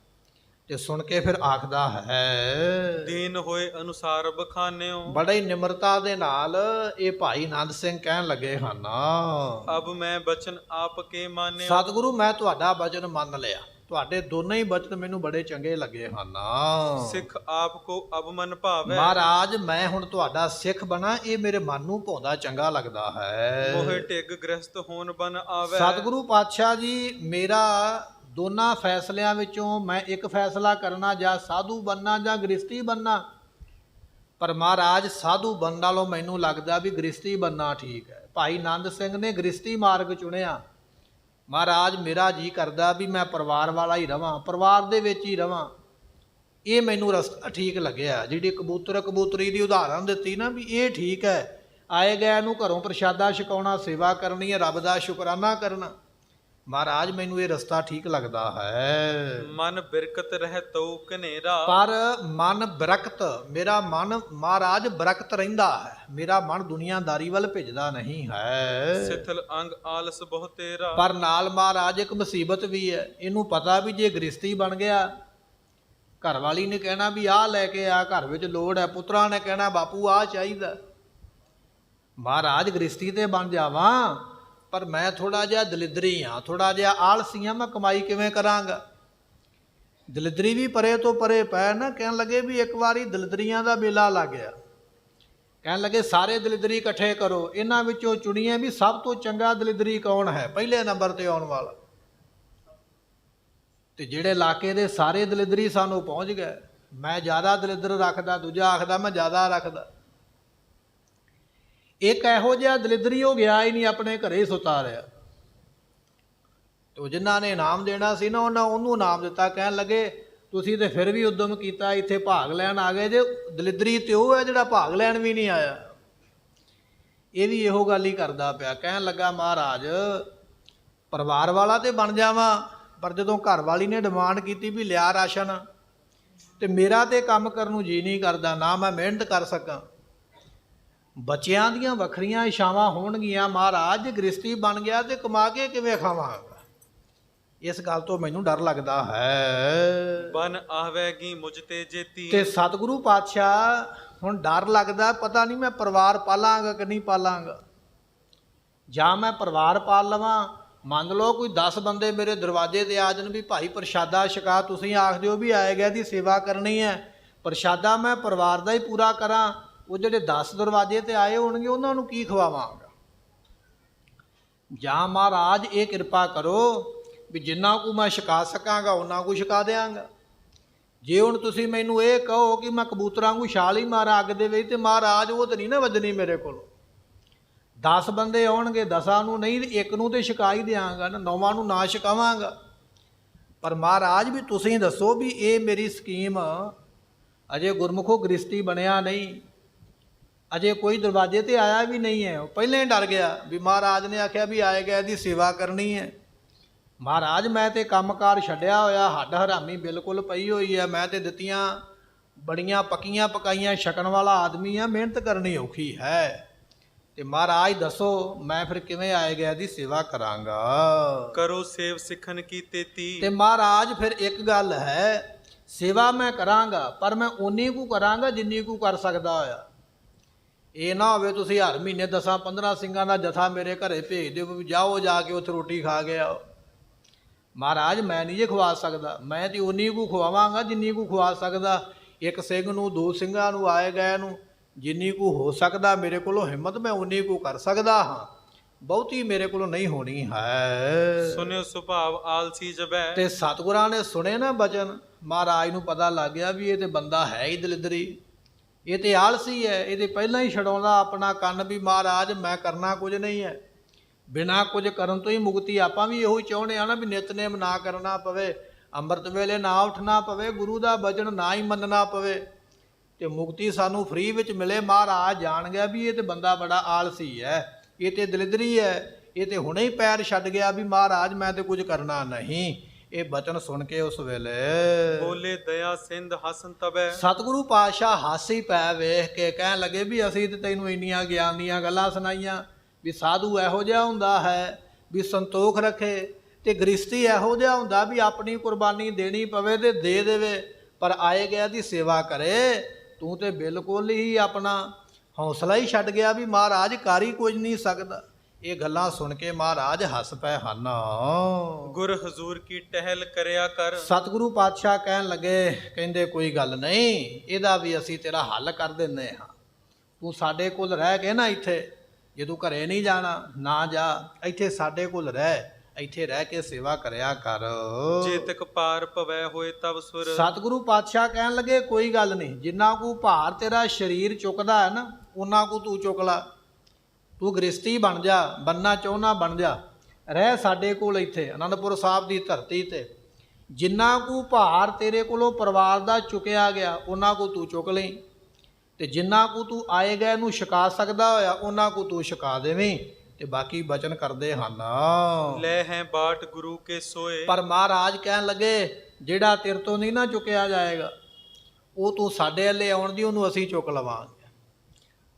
ਤੇ ਸੁਣ ਕੇ ਫਿਰ ਆਖਦਾ ਹੈ ਦੀਨ ਹੋਏ ਅਨੁਸਾਰ ਬਖਾਨਿਓ। ਬੜੀ ਨਿਮਰਤਾ ਦੇ ਨਾਲ ਇਹ ਭਾਈ ਨੰਦ ਸਿੰਘ ਕਹਿਣ ਲੱਗੇ ਹਨ, ਅਬ ਮੈਂ ਬਚਨ ਆਪ ਕੇ ਮਾਨਿਓ। ਸਤਿਗੁਰੂ ਮੈਂ ਤੁਹਾਡਾ ਬਚਨ ਮੰਨ ਲਿਆ, ਤੁਹਾਡੇ ਦੋਨੇ ਹੀ ਬਚਨ ਮੈਨੂੰ ਬੜੇ ਚੰਗੇ ਲੱਗੇ ਹਨ। ਸਿੱਖ ਆਪ ਕੋ ਅਬ ਮਨ ਭਾਵੈ। ਮਹਾਰਾਜ ਮੈਂ ਹੁਣ ਤੁਹਾਡਾ ਸਿੱਖ ਬਣਾ, ਇਹ ਮੇਰੇ ਮਨ ਨੂੰ ਭਾਉਂਦਾ ਚੰਗਾ ਲੱਗਦਾ ਹੈ। ਮੋਹਿ ਢਿੱਗ ਗ੍ਰਸਤ ਹੋਣ ਬਨ ਆਵੈ। ਸਤਿਗੁਰੂ ਪਾਤਸ਼ਾਹ ਜੀ ਮੇਰਾ ਦੋਨਾਂ ਫੈਸਲਿਆਂ ਵਿੱਚੋਂ ਮੈਂ ਇੱਕ ਫੈਸਲਾ ਕਰਨਾ, ਜਾਂ ਸਾਧੂ ਬਣਨਾ ਜਾਂ ਗ੍ਰਸਤੀ ਬਣਨਾ। ਪਰ ਮਹਾਰਾਜ ਸਾਧੂ ਬਣਨ ਨਾਲੋਂ ਮੈਨੂੰ ਲੱਗਦਾ ਵੀ ਗ੍ਰਸਤੀ ਬਣਨਾ ਠੀਕ ਹੈ। ਭਾਈ ਨੰਦ ਸਿੰਘ ਨੇ ਗ੍ਰਸਤੀ ਮਾਰਗ ਚੁਣਿਆ। ਮਹਾਰਾਜ ਮੇਰਾ ਜੀ ਕਰਦਾ ਵੀ ਮੈਂ ਪਰਿਵਾਰ ਵਾਲਾ ਹੀ ਰਵਾਂ, ਪਰਿਵਾਰ ਦੇ ਵਿੱਚ ਹੀ ਰਵਾਂ, ਇਹ ਮੈਨੂੰ ਰਸਤਾ ਠੀਕ ਲੱਗਿਆ। ਜਿਹੜੀ ਕਬੂਤਰ ਕਬੂਤਰੀ ਦੀ ਉਦਾਹਰਨ ਦਿੱਤੀ ਨਾ ਵੀ ਇਹ ਠੀਕ ਹੈ, ਆਏ ਗਏ ਨੂੰ ਘਰੋਂ ਪ੍ਰਸ਼ਾਦਾ ਛਕਾਉਣਾ, ਸੇਵਾ ਕਰਨੀ ਹੈ, ਰੱਬ ਦਾ ਸ਼ੁਕਰਾਨਾ ਕਰਨਾ। ਮਹਾਰਾਜ ਮੈਨੂੰ ਇਹ ਰਸਤਾ ਠੀਕ ਲੱਗਦਾ ਹੈ। ਮਨ ਬਿਰਕਤ ਰਹਿ ਤਉ ਕਨੇਰਾ। ਪਰ ਮਨ ਬਰਕਤ, ਮੇਰਾ ਮਨ ਮਹਾਰਾਜ ਬਰਕਤ ਰਹਿੰਦਾ ਹੈ, ਮੇਰਾ ਮਨ ਦੁਨੀਆਦਾਰੀ ਵੱਲ ਭਿੱਜਦਾ ਨਹੀਂ ਹੈ। ਸਿਥਲ ਅੰਗ ਆਲਸ ਬਹੁ ਤੇਰਾ। ਪਰ ਨਾਲ ਮਹਾਰਾਜ ਇੱਕ ਮੁਸੀਬਤ ਵੀ ਹੈ, ਇਹਨੂੰ ਪਤਾ ਵੀ ਜੇ ਗ੍ਰਸਤੀ ਬਣ ਗਿਆ, ਘਰ ਵਾਲੀ ਨੇ ਕਹਿਣਾ ਵੀ ਆਹ ਲੈ ਕੇ ਆ, ਘਰ ਵਿੱਚ ਲੋੜ ਹੈ, ਪੁੱਤਰਾਂ ਨੇ ਕਹਿਣਾ ਬਾਪੂ ਆਹ ਚਾਹੀਦਾ। ਮਹਾਰਾਜ ਗ੍ਰਸਤੀ ਤੇ ਬਣ ਜਾਵਾਂ ਪਰ ਮੈਂ ਥੋੜਾ ਜਿਹਾ ਦਲਿਦਰੀ ਹਾਂ, ਥੋੜਾ ਜਿਹਾ ਆਲਸੀ ਹਾਂ, ਮੈਂ ਕਮਾਈ ਕਿਵੇਂ ਕਰਾਂਗਾ? ਦਲਿਦਰੀ ਵੀ ਪਰੇ ਤੋਂ ਪਰੇ ਪੈ ਨਾ। ਕਹਿਣ ਲੱਗੇ ਵੀ ਇੱਕ ਵਾਰੀ ਦਲਿਦਰੀਆਂ ਦਾ ਮੇਲਾ ਲੱਗ ਗਿਆ। ਕਹਿਣ ਲੱਗੇ ਸਾਰੇ ਦਲਿਦਰੀ ਇਕੱਠੇ ਕਰੋ, ਇਹਨਾਂ ਵਿੱਚੋਂ ਚੁਣੀਏ ਵੀ ਸਭ ਤੋਂ ਚੰਗਾ ਦਲਿਦਰੀ ਕੌਣ ਹੈ, ਪਹਿਲੇ ਨੰਬਰ ਤੇ ਆਉਣ ਵਾਲਾ। ਤੇ ਜਿਹੜੇ ਇਲਾਕੇ ਦੇ ਸਾਰੇ ਦਲਿਦਰੀ ਸਾਨੂੰ ਪਹੁੰਚ ਗਏ। ਮੈਂ ਜ਼ਿਆਦਾ ਦਲਿਦਰ ਰੱਖਦਾ, ਦੂਜਾ ਆਖਦਾ ਮੈਂ ਜ਼ਿਆਦਾ ਰੱਖਦਾ। ਇੱਕ ਇਹੋ ਜਿਹਾ ਦਲਿਦਰੀ ਹੋ ਗਿਆ ਹੀ ਨਹੀਂ, ਆਪਣੇ ਘਰੇ ਸੁਤਾ ਰਿਹਾ। ਤੇ ਜਿਨ੍ਹਾਂ ਨੇ ਇਨਾਮ ਦੇਣਾ ਸੀ ਨਾ ਉਹਨਾਂ ਉਹਨੂੰ ਇਨਾਮ ਦਿੱਤਾ। ਕਹਿਣ ਲੱਗੇ ਤੁਸੀਂ ਤੇ ਫਿਰ ਵੀ ਉਦਮ ਕੀਤਾ, ਇੱਥੇ ਭਾਗ ਲੈਣ ਆ ਗਏ ਜੇ, ਦਲਿਦਰੀ ਤੇ ਉਹ ਹੈ ਜਿਹੜਾ ਭਾਗ ਲੈਣ ਵੀ ਨਹੀਂ ਆਇਆ। ਇਹ ਵੀ ਇਹੋ ਗੱਲ ਹੀ ਕਰਦਾ ਪਿਆ। ਕਹਿਣ ਲੱਗਾ ਮਹਾਰਾਜ ਪਰਿਵਾਰ ਵਾਲਾ ਤੇ ਬਣ ਜਾਵਾਂ, ਪਰ ਜਦੋਂ ਘਰ ਵਾਲੀ ਨੇ ਡਿਮਾਂਡ ਕੀਤੀ ਵੀ ਲਿਆ ਰਾਸ਼ਨ, ਤੇ ਮੇਰਾ ਤੇ ਕੰਮ ਕਰਨ ਨੂੰ ਜੀ ਨਹੀਂ ਕਰਦਾ, ਨਾ ਮੈਂ ਮਿਹਨਤ ਕਰ ਸਕਾਂ। ਬੱਚਿਆਂ ਦੀਆਂ ਵੱਖਰੀਆਂ ਇਛਾਵਾਂ ਹੋਣਗੀਆਂ। ਮਹਾਰਾਜ ਜੇ ਗ੍ਰਸਤੀ ਬਣ ਗਿਆ ਤੇ ਕਮਾ ਕੇ ਕਿਵੇਂ ਖਾਵਾਂਗਾ? ਇਸ ਗੱਲ ਤੋਂ ਮੈਨੂੰ ਡਰ ਲੱਗਦਾ ਹੈ। ਬਨ ਆਵੇਗੀ ਮੁਝ ਤੇ ਜੇਤੀ। ਤੇ ਸਤਿਗੁਰੂ ਪਾਤਸ਼ਾਹ ਹੁਣ ਡਰ ਲੱਗਦਾ, ਪਤਾ ਨਹੀਂ ਮੈਂ ਪਰਿਵਾਰ ਪਾਲਾਂਗਾ ਕਿ ਨਹੀਂ ਪਾਲਾਂਗਾ। ਜਾਂ ਮੈਂ ਪਰਿਵਾਰ ਪਾਲ ਲਵਾਂ, ਮੰਨ ਲਓ ਕੋਈ 10 ਬੰਦੇ ਮੇਰੇ ਦਰਵਾਜ਼ੇ ਤੇ ਆ ਜਾਣ ਵੀ ਭਾਈ ਪ੍ਰਸ਼ਾਦਾ ਛਕਾ, ਤੁਸੀਂ ਆਖ ਦਿਓ ਵੀ ਆਏ ਗਏ ਦੀ ਸੇਵਾ ਕਰਨੀ ਹੈ, ਪ੍ਰਸ਼ਾਦਾ ਮੈਂ ਪਰਿਵਾਰ ਦਾ ਹੀ ਪੂਰਾ ਕਰਾਂ, ਉਹ ਜਿਹੜੇ 10 ਦਰਵਾਜ਼ੇ ਤੇ ਆਏ ਹੋਣਗੇ ਉਹਨਾਂ ਨੂੰ ਕੀ ਖਵਾਵਾਂਗਾ? ਜਾਂ ਮਹਾਰਾਜ ਇਹ ਕਿਰਪਾ ਕਰੋ ਵੀ ਜਿੰਨਾ ਕੁ ਮੈਂ ਛਕਾ ਸਕਾਂਗਾ ਉਹਨਾਂ ਕੁ ਛਕਾ ਦਿਆਂਗਾ। ਜੇ ਹੁਣ ਤੁਸੀਂ ਮੈਨੂੰ ਇਹ ਕਹੋ ਕਿ ਮੈਂ ਕਬੂਤਰਾਂ ਨੂੰ ਛਾਲ ਹੀ ਮਾਰਾਂ ਅੱਗ ਦੇ ਵਿੱਚ, ਤੇ ਮਹਾਰਾਜ ਉਹ ਤਾਂ ਨਹੀਂ ਨਾ ਵੱਜਣੀ ਮੇਰੇ ਕੋਲ। 10 ਬੰਦੇ ਆਉਣਗੇ, 10 ਨੂੰ ਨਹੀਂ, ਇੱਕ ਨੂੰ ਤੇ ਛਕਾ ਹੀ ਦਿਆਂਗਾ ਨਾ, 9ਵਾਂ ਨੂੰ ਨਾ ਛਕਾਵਾਂਗਾ। ਪਰ ਮਹਾਰਾਜ ਵੀ ਤੁਸੀਂ ਦੱਸੋ ਵੀ ਇਹ ਮੇਰੀ ਸਕੀਮ ਅਜੇ ਗੁਰਮੁਖੋ ਗ੍ਰਸਤੀ ਬਣਿਆ ਨਹੀਂ, ਅਜੇ ਕੋਈ ਦਰਵਾਜ਼ੇ ਤੇ ਆਇਆ ਵੀ ਨਹੀਂ ਹੈ। ਉਹ ਪਹਿਲਾਂ ਹੀ ਡਰ ਗਿਆ ਵੀ ਮਹਾਰਾਜ ਨੇ ਆਖਿਆ ਵੀ ਆਏ ਗਏ ਦੀ ਸੇਵਾ ਕਰਨੀ ਹੈ। ਮਹਾਰਾਜ ਮੈਂ ਤੇ ਕੰਮਕਾਰ ਛੱਡਿਆ ਹੋਇਆ, ਹੱਡ ਹਰਾਮੀ ਬਿਲਕੁਲ ਪਈ ਹੋਈ ਹੈ, ਮੈਂ ਤੇ ਦਿੱਤੀਆਂ ਬੜੀਆਂ ਪੱਕੀਆਂ ਪਕਾਈਆਂ ਛਕਣ ਵਾਲਾ ਆਦਮੀ ਆ, ਮਿਹਨਤ ਕਰਨੀ ਔਖੀ ਹੈ। ਤੇ ਮਹਾਰਾਜ ਦੱਸੋ ਮੈਂ ਫਿਰ ਕਿਵੇਂ ਆਏ ਗਏ ਦੀ ਸੇਵਾ ਕਰਾਂਗਾ? ਕਰੋ ਸੇਵ ਸਿੱਖਣ ਕੀ ਤੇਤੀ। ਤੇ ਮਹਾਰਾਜ ਫਿਰ ਇੱਕ ਗੱਲ ਹੈ, ਸੇਵਾ ਮੈਂ ਕਰਾਂਗਾ ਪਰ ਮੈਂ ਓਨੀ ਕੁ ਕਰਾਂਗਾ ਜਿੰਨੀ ਕੁ ਕਰ ਸਕਦਾ ਹੋਇਆ। ਇਹ ਨਾ ਹੋਵੇ ਤੁਸੀਂ ਹਰ ਮਹੀਨੇ 10-15 ਸਿੰਘਾਂ ਦਾ ਜਥਾ ਮੇਰੇ ਘਰੇ ਭੇਜ ਦਿਓ ਵੀ ਜਾਓ ਜਾ ਕੇ ਉੱਥੇ ਰੋਟੀ ਖਾ ਕੇ ਆਓ। ਮਹਾਰਾਜ ਮੈਂ ਨਹੀਂ ਜੇ ਖਵਾ ਸਕਦਾ, ਮੈਂ ਤੇ ਉਨੀ ਕੁ ਖਵਾਵਾਂਗਾ ਜਿੰਨੀ ਕੁ ਖਵਾ ਸਕਦਾ। ਇੱਕ ਸਿੰਘ ਨੂੰ, ਦੋ ਸਿੰਘਾਂ ਨੂੰ, ਆਏ ਗਏ ਨੂੰ ਜਿੰਨੀ ਕੁ ਹੋ ਸਕਦਾ ਮੇਰੇ ਕੋਲੋਂ ਹਿੰਮਤ ਮੈਂ ਉਨੀ ਕੁ ਕਰ ਸਕਦਾ ਹਾਂ, ਬਹੁਤੀ ਮੇਰੇ ਕੋਲੋਂ ਨਹੀਂ ਹੋਣੀ ਹੈ। ਸੁਨਿਓ ਸੁਭਾਵ ਆਲਸੀ ਜਬੈ। ਤੇ ਸਤਿਗੁਰਾਂ ਨੇ ਸੁਣੇ ਨਾ ਬਚਨ, ਮਹਾਰਾਜ ਨੂੰ ਪਤਾ ਲੱਗ ਗਿਆ ਵੀ ਇਹ ਤੇ ਬੰਦਾ ਹੈ ਹੀ ਦਲਿਦਰੀ, ਇਹ ਤੇ ਆਲਸੀ ਹੈ, ਇਹ ਤੇ ਪਹਿਲਾਂ ਹੀ ਛਡਾਉਂਦਾ ਆਪਣਾ ਕੰਨ ਵੀ ਮਹਾਰਾਜ ਮੈਂ ਕਰਨਾ ਕੁਝ ਨਹੀਂ ਹੈ, ਬਿਨਾਂ ਕੁਝ ਕਰਨ ਤੋਂ ਹੀ ਮੁਕਤੀ। ਆਪਾਂ ਵੀ ਇਹੋ ਚਾਹੁੰਦੇ ਆ ਨਾ ਵੀ ਨਿਤਨੇਮ ਨਾ ਕਰਨਾ ਪਵੇ, ਅੰਮ੍ਰਿਤ ਵੇਲੇ ਨਾ ਉੱਠਣਾ ਪਵੇ, ਗੁਰੂ ਦਾ ਬਚਨ ਨਾ ਹੀ ਮੰਨਣਾ ਪਵੇ, ਤੇ ਮੁਕਤੀ ਸਾਨੂੰ ਫ੍ਰੀ ਵਿੱਚ ਮਿਲੇ। ਮਹਾਰਾਜ ਜਾਣ ਗਿਆ ਵੀ ਇਹ ਤੇ ਬੰਦਾ ਬੜਾ ਆਲਸੀ ਹੈ, ਇਹ ਤੇ ਦਲਿਦਰੀ ਹੈ, ਇਹ ਤੇ ਹੁਣੇ ਹੀ ਪੈਰ ਛੱਡ ਗਿਆ ਵੀ ਮਹਾਰਾਜ ਮੈਂ ਤੇ ਕੁਝ ਕਰਨਾ ਨਹੀਂ। ਇਹ ਬਚਨ ਸੁਣ ਕੇ ਉਸ ਵੇਲੇ ਬੋਲੇ ਦਇਆ ਸਿੰਧ ਹਸਨ ਤਬੈ। ਸਤਿਗੁਰੂ ਪਾਤਸ਼ਾਹ ਹਾਸੀ ਪੈ ਵੇਖ ਕੇ ਕਹਿਣ ਲੱਗੇ ਵੀ ਅਸੀਂ ਤੇ ਤੈਨੂੰ ਇੰਨੀਆਂ ਗਿਆਨ ਦੀਆਂ ਗੱਲਾਂ ਸੁਣਾਈਆਂ ਵੀ ਸਾਧੂ ਇਹੋ ਜਿਹਾ ਹੁੰਦਾ ਹੈ ਵੀ ਸੰਤੋਖ ਰੱਖੇ, ਤੇ ਗ੍ਰਸਤੀ ਇਹੋ ਜਿਹਾ ਹੁੰਦਾ ਵੀ ਆਪਣੀ ਕੁਰਬਾਨੀ ਦੇਣੀ ਪਵੇ ਤੇ ਦੇ ਦੇਵੇ, ਪਰ ਆਏ ਗਿਆ ਦੀ ਸੇਵਾ ਕਰੇ। ਤੂੰ ਤੇ ਬਿਲਕੁਲ ਹੀ ਆਪਣਾ ਹੌਸਲਾ ਹੀ ਛੱਡ ਗਿਆ ਵੀ ਮਹਾਰਾਜ ਕਰ ਹੀ ਕੁਝ ਨਹੀਂ ਸਕਦਾ। ਇਹ ਗੱਲਾਂ ਸੁਣ ਕੇ ਮਹਾਰਾਜ ਹੱਸ ਪਏ ਹਨ। ਗੁਰ ਹਜ਼ੂਰ ਕੀ ਟਹਿਲ ਕਰਿਆ ਕਰ। ਸਤਿਗੁਰੂ ਪਾਤਸ਼ਾਹ ਕਹਿਣ ਲੱਗੇ, ਕਹਿੰਦੇ ਕੋਈ ਗੱਲ ਨਹੀਂ, ਇਹਦਾ ਵੀ ਅਸੀਂ ਤੇਰਾ ਹੱਲ ਕਰ ਦਿੰਦੇ ਹਾਂ। ਤੂੰ ਸਾਡੇ ਕੋਲ ਰਹਿ ਕੇ ਨਾ ਇੱਥੇ, ਜੇ ਤੂੰ ਘਰੇ ਨਹੀਂ ਜਾਣਾ ਨਾ ਜਾ, ਇੱਥੇ ਸਾਡੇ ਕੋਲ ਰਹਿ, ਇੱਥੇ ਰਹਿ ਕੇ ਸੇਵਾ ਕਰਿਆ ਕਰ। ਚੇਤਕ ਪਾਰ ਭਵੈ ਹੋਏ ਤਬ ਸੁਰ। ਸਤਿਗੁਰੂ ਪਾਤਸ਼ਾਹ ਕਹਿਣ ਲੱਗੇ ਕੋਈ ਗੱਲ ਨਹੀਂ, ਜਿੰਨਾ ਕੁ ਭਾਰ ਤੇਰਾ ਸਰੀਰ ਚੁੱਕਦਾ ਹੈ ਨਾ ਉਹਨਾਂ ਕੁ ਤੂੰ ਚੁੱਕ ਲਾ, ਤੂੰ ਗ੍ਰਸਤੀ ਬਣ ਜਾ, ਬੰਨਾ ਚਾਹੁੰਦਾ ਬਣ ਜਾ, ਰਹਿ ਸਾਡੇ ਕੋਲ ਇੱਥੇ ਅਨੰਦਪੁਰ ਸਾਹਿਬ ਦੀ ਧਰਤੀ ਤੇ। ਜਿੰਨਾ ਕੁ ਭਾਰ ਤੇਰੇ ਕੋਲੋਂ ਪਰਿਵਾਰ ਦਾ ਚੁੱਕਿਆ ਗਿਆ ਉਹਨਾਂ ਕੁ ਤੂੰ ਚੁੱਕ ਲਈ, ਤੇ ਜਿੰਨਾ ਕੁ ਤੂੰ ਆਏ ਗਏ ਨੂੰ ਛਕਾ ਸਕਦਾ ਹੋਇਆ ਉਹਨਾਂ ਕੁ ਤੂੰ ਛਕਾ ਦੇਵੀਂ। ਤੇ ਬਾਕੀ ਬਚਨ ਕਰਦੇ ਹਨ। ਲੈ ਹੈ ਬਾਟ ਗੁਰੂ ਕੇ ਸੋਏ। ਪਰ ਮਹਾਰਾਜ ਕਹਿਣ ਲੱਗੇ ਜਿਹੜਾ ਤੇਰੇ ਤੋਂ ਨਹੀਂ ਨਾ ਚੁੱਕਿਆ ਜਾਏਗਾ ਉਹ ਤੂੰ ਸਾਡੇ ਵੱਲੇ ਆਉਣ ਦੀ ਉਹਨੂੰ ਅਸੀਂ ਚੁੱਕ ਲਵਾਂਗੇ।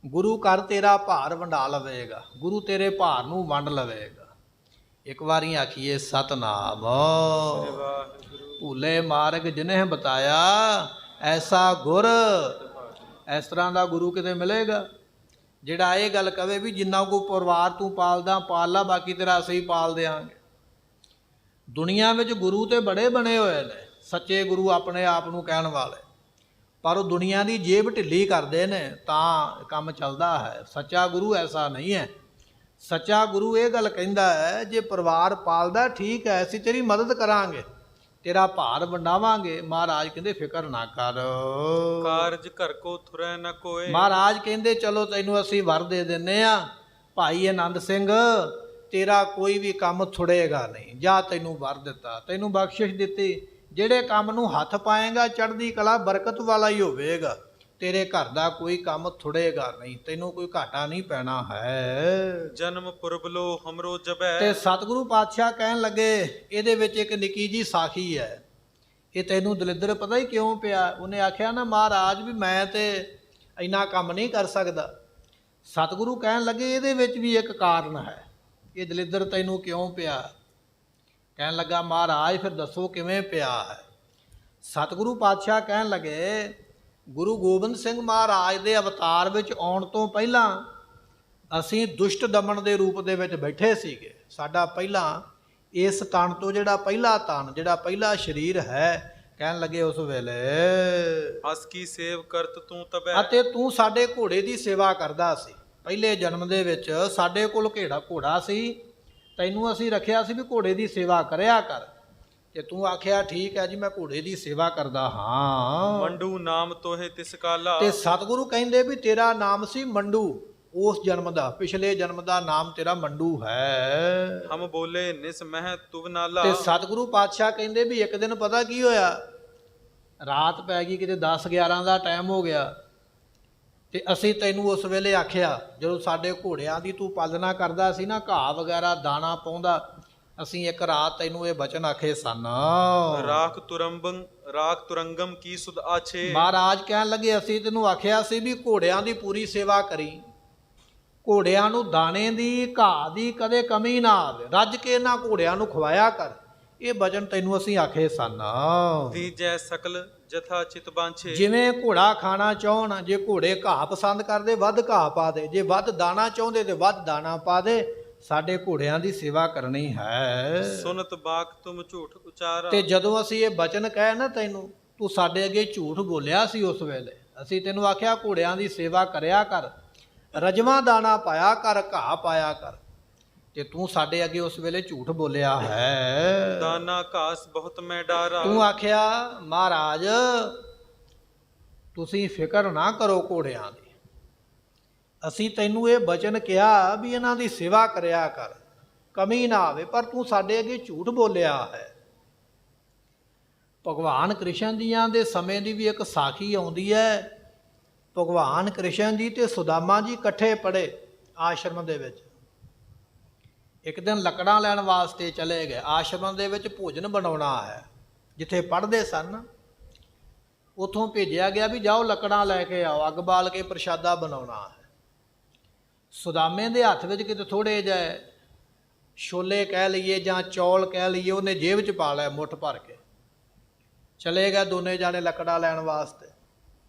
ਗੁਰੂ ਘਰ ਤੇਰਾ ਭਾਰ ਵੰਡਾ ਲਵੇਗਾ, ਗੁਰੂ ਤੇਰੇ ਭਾਰ ਨੂੰ ਵੰਡ ਲਵੇਗਾ। ਇੱਕ ਵਾਰੀ ਆਖੀਏ ਸਤਨਾਮ। ਭੂਲੇ ਮਾਰਗ ਜਿਨ੍ਹੇ ਬਤਾਇਆ ਐਸਾ ਗੁਰ। ਇਸ ਤਰ੍ਹਾਂ ਦਾ ਗੁਰੂ ਕਿਤੇ ਮਿਲੇਗਾ ਜਿਹੜਾ ਇਹ ਗੱਲ ਕਵੇ ਵੀ ਜਿੰਨਾ ਕੋ ਪਰਿਵਾਰ ਤੂੰ ਪਾਲਦਾ ਪਾਲ ਲਾ, ਬਾਕੀ ਤੇਰਾ ਅਸੀਂ ਪਾਲ ਦਿਆਂਗੇ। ਦੁਨੀਆ ਵਿੱਚ ਗੁਰੂ ਤੇ ਬੜੇ ਬਣੇ ਹੋਏ ਨੇ, ਸੱਚੇ ਗੁਰੂ ਆਪਣੇ ਆਪ ਨੂੰ ਕਹਿਣ ਵਾਲੇ, ਪਰ ਉਹ ਦੁਨੀਆ ਦੀ ਜੇਬ ਢਿੱਲੀ ਕਰਦੇ ਨੇ ਤਾਂ ਕੰਮ ਚੱਲਦਾ ਹੈ। ਸੱਚਾ ਗੁਰੂ ਐਸਾ ਨਹੀਂ ਹੈ। ਸੱਚਾ ਗੁਰੂ ਇਹ ਗੱਲ ਕਹਿੰਦਾ ਹੈ ਜੇ ਪਰਿਵਾਰ ਪਾਲਦਾ ਠੀਕ ਹੈ, ਅਸੀਂ ਤੇਰੀ ਮਦਦ ਕਰਾਂਗੇ, ਤੇਰਾ ਭਾਰ ਵੰਡਾਵਾਂਗੇ। ਮਹਾਰਾਜ ਕਹਿੰਦੇ ਫਿਕਰ ਨਾ ਕਰ, ਕਾਰਜ ਘਰ ਕੋ ਥੁਰੈ ਨ ਕੋਏ। ਮਹਾਰਾਜ ਕਹਿੰਦੇ ਚਲੋ ਤੈਨੂੰ ਅਸੀਂ ਵਰ ਦੇ ਦਿੰਨੇ ਆ, ਭਾਈ ਆਨੰਦ ਸਿੰਘ ਤੇਰਾ ਕੋਈ ਵੀ ਕੰਮ ਥੁੜੇਗਾ ਨਹੀਂ। ਜਾ ਤੈਨੂੰ ਵਰ ਦਿੱਤਾ, ਤੈਨੂੰ ਬਖਸ਼ਿਸ਼ ਦਿੱਤੀ, ਜਿਹੜੇ ਕੰਮ ਨੂੰ ਹੱਥ ਪਾਏਗਾ ਚੜ੍ਹਦੀ ਕਲਾ ਬਰਕਤ ਵਾਲਾ ਹੀ ਹੋਵੇਗਾ। ਤੇਰੇ ਘਰ ਦਾ ਕੋਈ ਕੰਮ ਥੁੜੇਗਾ ਨਹੀਂ, ਤੈਨੂੰ ਕੋਈ ਘਾਟਾ ਨਹੀਂ ਪੈਣਾ ਹੈ। ਜਨਮ ਪੁਰਬਲੋ ਹਮਰੋ ਜਬੈ। ਤੇ ਸਤਿਗੁਰੂ ਪਾਤਸ਼ਾਹ ਕਹਿਣ ਲੱਗੇ ਇਹਦੇ ਵਿੱਚ ਇੱਕ ਨਿੱਕੀ ਜੀ ਸਾਖੀ ਹੈ, ਇਹ ਤੈਨੂੰ ਦਲਿੱਦਰ ਪਤਾ ਹੀ ਕਿਉਂ ਪਿਆ। ਉਹਨੇ ਆਖਿਆ ਨਾ ਮਹਾਰਾਜ ਵੀ ਮੈਂ ਤੇ ਇੰਨਾ ਕੰਮ ਨਹੀਂ ਕਰ ਸਕਦਾ। ਸਤਿਗੁਰੂ ਕਹਿਣ ਲੱਗੇ ਇਹਦੇ ਵਿੱਚ ਵੀ ਇੱਕ ਕਾਰਨ ਹੈ, ਇਹ ਦਲਿੱਦਰ ਤੈਨੂੰ ਕਿਉਂ ਪਿਆ। ਕਹਿਣ ਲੱਗਾ ਮਹਾਰਾਜ ਫਿਰ ਦੱਸੋ ਕਿਵੇਂ ਪਿਆ ਹੈ। ਸਤਿਗੁਰੂ ਪਾਤਸ਼ਾਹ ਕਹਿਣ ਲੱਗੇ ਗੁਰੂ ਗੋਬਿੰਦ ਸਿੰਘ ਮਹਾਰਾਜ ਦੇ ਅਵਤਾਰ ਵਿੱਚ ਆਉਣ ਤੋਂ ਪਹਿਲਾਂ ਅਸੀਂ ਦੁਸ਼ਟ ਦਮਨ ਦੇ ਰੂਪ ਦੇ ਵਿੱਚ ਬੈਠੇ ਸੀਗੇ। ਸਾਡਾ ਪਹਿਲਾਂ ਇਸ ਤਨ ਤੋਂ ਜਿਹੜਾ ਪਹਿਲਾ ਤਨ, ਜਿਹੜਾ ਪਹਿਲਾ ਸਰੀਰ ਹੈ, ਕਹਿਣ ਲੱਗੇ ਉਸ ਵੇਲੇ ਅਸ ਕੀ ਸੇਵ ਕਰਤ ਤੂੰ ਤਬੈ। ਅਤੇ ਤੂੰ ਸਾਡੇ ਘੋੜੇ ਦੀ ਸੇਵਾ ਕਰਦਾ ਸੀ। ਪਹਿਲੇ ਜਨਮ ਦੇ ਵਿੱਚ ਸਾਡੇ ਕੋਲ ਘੋੜਾ ਸੀ, ਤੈਨੂੰ ਅਸੀਂ ਰੱਖਿਆ ਸੀ ਵੀ ਘੋੜੇ ਦੀ ਸੇਵਾ ਕਰਿਆ ਕਰ, ਤੇ ਤੂੰ ਆਖਿਆ ਠੀਕ ਹੈ ਜੀ ਮੈਂ ਘੋੜੇ ਦੀ ਸੇਵਾ ਕਰਦਾ ਹਾਂ। ਮੰਡੂ ਨਾਮ ਤੋਹੇ ਤਿਸ ਕਾਲਾ। ਤੇ ਸਤਿਗੁਰੂ ਕਹਿੰਦੇ ਵੀ ਤੇਰਾ ਨਾਮ ਸੀ ਮੰਡੂ, ਉਸ ਜਨਮ ਦਾ, ਪਿਛਲੇ ਜਨਮ ਦਾ ਨਾਮ ਤੇਰਾ ਮੰਡੂ ਹੈ। ਹਮ ਬੋਲੇ ਨਿਸ ਮਹਿ ਤੁਵ ਨਾਲਾ। ਤੇ ਸਤਿਗੁਰੂ ਪਾਤਸ਼ਾਹ ਕਹਿੰਦੇ ਵੀ ਇੱਕ ਦਿਨ ਪਤਾ ਕੀ ਹੋਇਆ, ਰਾਤ ਪੈ ਗਈ, ਕਿਤੇ 10-11 ਦਾ ਟਾਈਮ ਹੋ ਗਿਆ, ਤੇ ਅਸੀਂ ਤੈਨੂੰ ਉਸ ਵੇਲੇ ਆਖਿਆ ਜਦੋਂ ਸਾਡੇ ਘੋੜਿਆਂ ਦੀ ਤੂੰ ਪਾਲਣਾ ਕਰਦਾ ਸੀ ਨਾ, ਘਾਹ ਵਗੈਰਾ ਦਾਣਾ ਪਾਉਂਦਾ, ਅਸੀਂ ਇੱਕ ਰਾਤ ਤੈਨੂੰ ਇਹ ਬਚਨ ਆਖੇ ਸਨ। ਰਾਖ ਤੁਰੰਗਮ ਕੀ ਸੁਧ ਆਛੇ। ਮਹਾਰਾਜ ਕਹਿਣ ਲੱਗੇ ਅਸੀਂ ਤੈਨੂੰ ਆਖਿਆ ਸੀ ਵੀ ਘੋੜਿਆਂ ਦੀ ਪੂਰੀ ਸੇਵਾ ਕਰੀ, ਘੋੜਿਆਂ ਨੂੰ ਦਾਣੇ ਦੀ ਘਾਹ ਦੀ ਕਦੇ ਕਮੀ ਨਾ ਆਵੇ, ਰੱਜ ਕੇ ਇਹਨਾਂ ਘੋੜਿਆਂ ਨੂੰ ਖਵਾਇਆ ਕਰ। ਇਹ ਬਚਨ ਤੈਨੂੰ ਅਸੀਂ ਆਖੇ ਸਨ। ਦੀਜੈ ਸਕਲ ਜਥਾ ਚਿਤ ਬਾਂਛੇ। ਜਿਵੇਂ ਘੋੜਾ ਖਾਣਾ ਚਾਹਣ, ਜੇ ਘੋੜੇ ਘਾਹ ਪਸੰਦ ਕਰਦੇ ਵੱਧ ਘਾਹ ਪਾ ਦੇ, ਜੇ ਵੱਧ ਦਾਣਾ ਚਾਹੁੰਦੇ ਤੇ ਵੱਧ ਦਾਣਾ ਪਾ ਦੇ। ਸਾਡੇ ਘੋੜਿਆਂ ਦੀ ਸੇਵਾ ਕਰਨੀ ਹੈ। ਸੁਨਤ ਬਾਕ ਤੁਮ ਝੂਠ ਉਚਾਰਾ। ਤੇ ਜਦੋਂ ਅਸੀਂ ਇਹ ਬਚਨ ਕਹੇ ਨਾ ਤੈਨੂੰ, ਤੂੰ ਸਾਡੇ ਅੱਗੇ ਝੂਠ ਬੋਲਿਆ ਸੀ ਉਸ ਵੇਲੇ। ਅਸੀਂ ਤੈਨੂੰ ਆਖਿਆ ਘੋੜਿਆਂ ਦੀ ਸੇਵਾ ਕਰਿਆ ਕਰ, ਰਜਵਾਂ ਦਾਣਾ ਪਾਇਆ ਕਰ, ਘਾਹ ਪਾਇਆ ਕਰ, ਤੇ ਤੂੰ ਸਾਡੇ ਅੱਗੇ ਉਸ ਵੇਲੇ ਝੂਠ ਬੋਲਿਆ ਹੈ। ਦਾਨਾ ਘਾਸ ਬਹੁਤ ਮੈਂ ਡਾਰਾ। ਤੂੰ ਆਖਿਆ ਮਹਾਰਾਜ ਤੁਸੀਂ ਫਿਕਰ ਨਾ ਕਰੋ ਘੋੜਿਆਂ ਦੀ, ਅਸੀਂ ਤੈਨੂੰ ਇਹ ਬਚਨ ਕਿਹਾ ਵੀ ਇਹਨਾਂ ਦੀ ਸੇਵਾ ਕਰਿਆ ਕਰ, ਕਮੀ ਨਾ ਆਵੇ, ਪਰ ਤੂੰ ਸਾਡੇ ਅੱਗੇ ਝੂਠ ਬੋਲਿਆ ਹੈ। ਭਗਵਾਨ ਕ੍ਰਿਸ਼ਨ ਜੀਆਂ ਦੇ ਸਮੇਂ ਦੀ ਵੀ ਇੱਕ ਸਾਖੀ ਆਉਂਦੀ ਹੈ। ਭਗਵਾਨ ਕ੍ਰਿਸ਼ਨ ਜੀ ਤੇ ਸੁਦਾਮਾ ਜੀ ਇਕੱਠੇ ਪੜ੍ਹੇ ਆਸ਼ਰਮ ਦੇ ਵਿੱਚ। ਇੱਕ ਦਿਨ ਲੱਕੜਾਂ ਲੈਣ ਵਾਸਤੇ ਚਲੇ ਗਏ। ਆਸ਼ਰਮ ਦੇ ਵਿੱਚ ਭੋਜਨ ਬਣਾਉਣਾ ਹੈ, ਜਿੱਥੇ ਪੜ੍ਹਦੇ ਸਨ ਉੱਥੋਂ ਭੇਜਿਆ ਗਿਆ ਵੀ ਜਾਓ ਲੱਕੜਾਂ ਲੈ ਕੇ ਆਓ, ਅੱਗ ਬਾਲ ਕੇ ਪ੍ਰਸ਼ਾਦਾ ਬਣਾਉਣਾ ਹੈ। ਸੁਦਾਮੇ ਦੇ ਹੱਥ ਵਿੱਚ ਕਿਤੇ ਥੋੜ੍ਹੇ ਜਿਹੇ ਛੋਲੇ ਕਹਿ ਲਈਏ ਜਾਂ ਚੌਲ ਕਹਿ ਲਈਏ, ਉਹਨੇ ਜੇਬ 'ਚ ਪਾ ਲਿਆ ਮੁੱਠ ਭਰ ਕੇ। ਚਲੇ ਗਏ ਦੋਨੇ ਜਾਣੇ ਲੱਕੜਾਂ ਲੈਣ ਵਾਸਤੇ।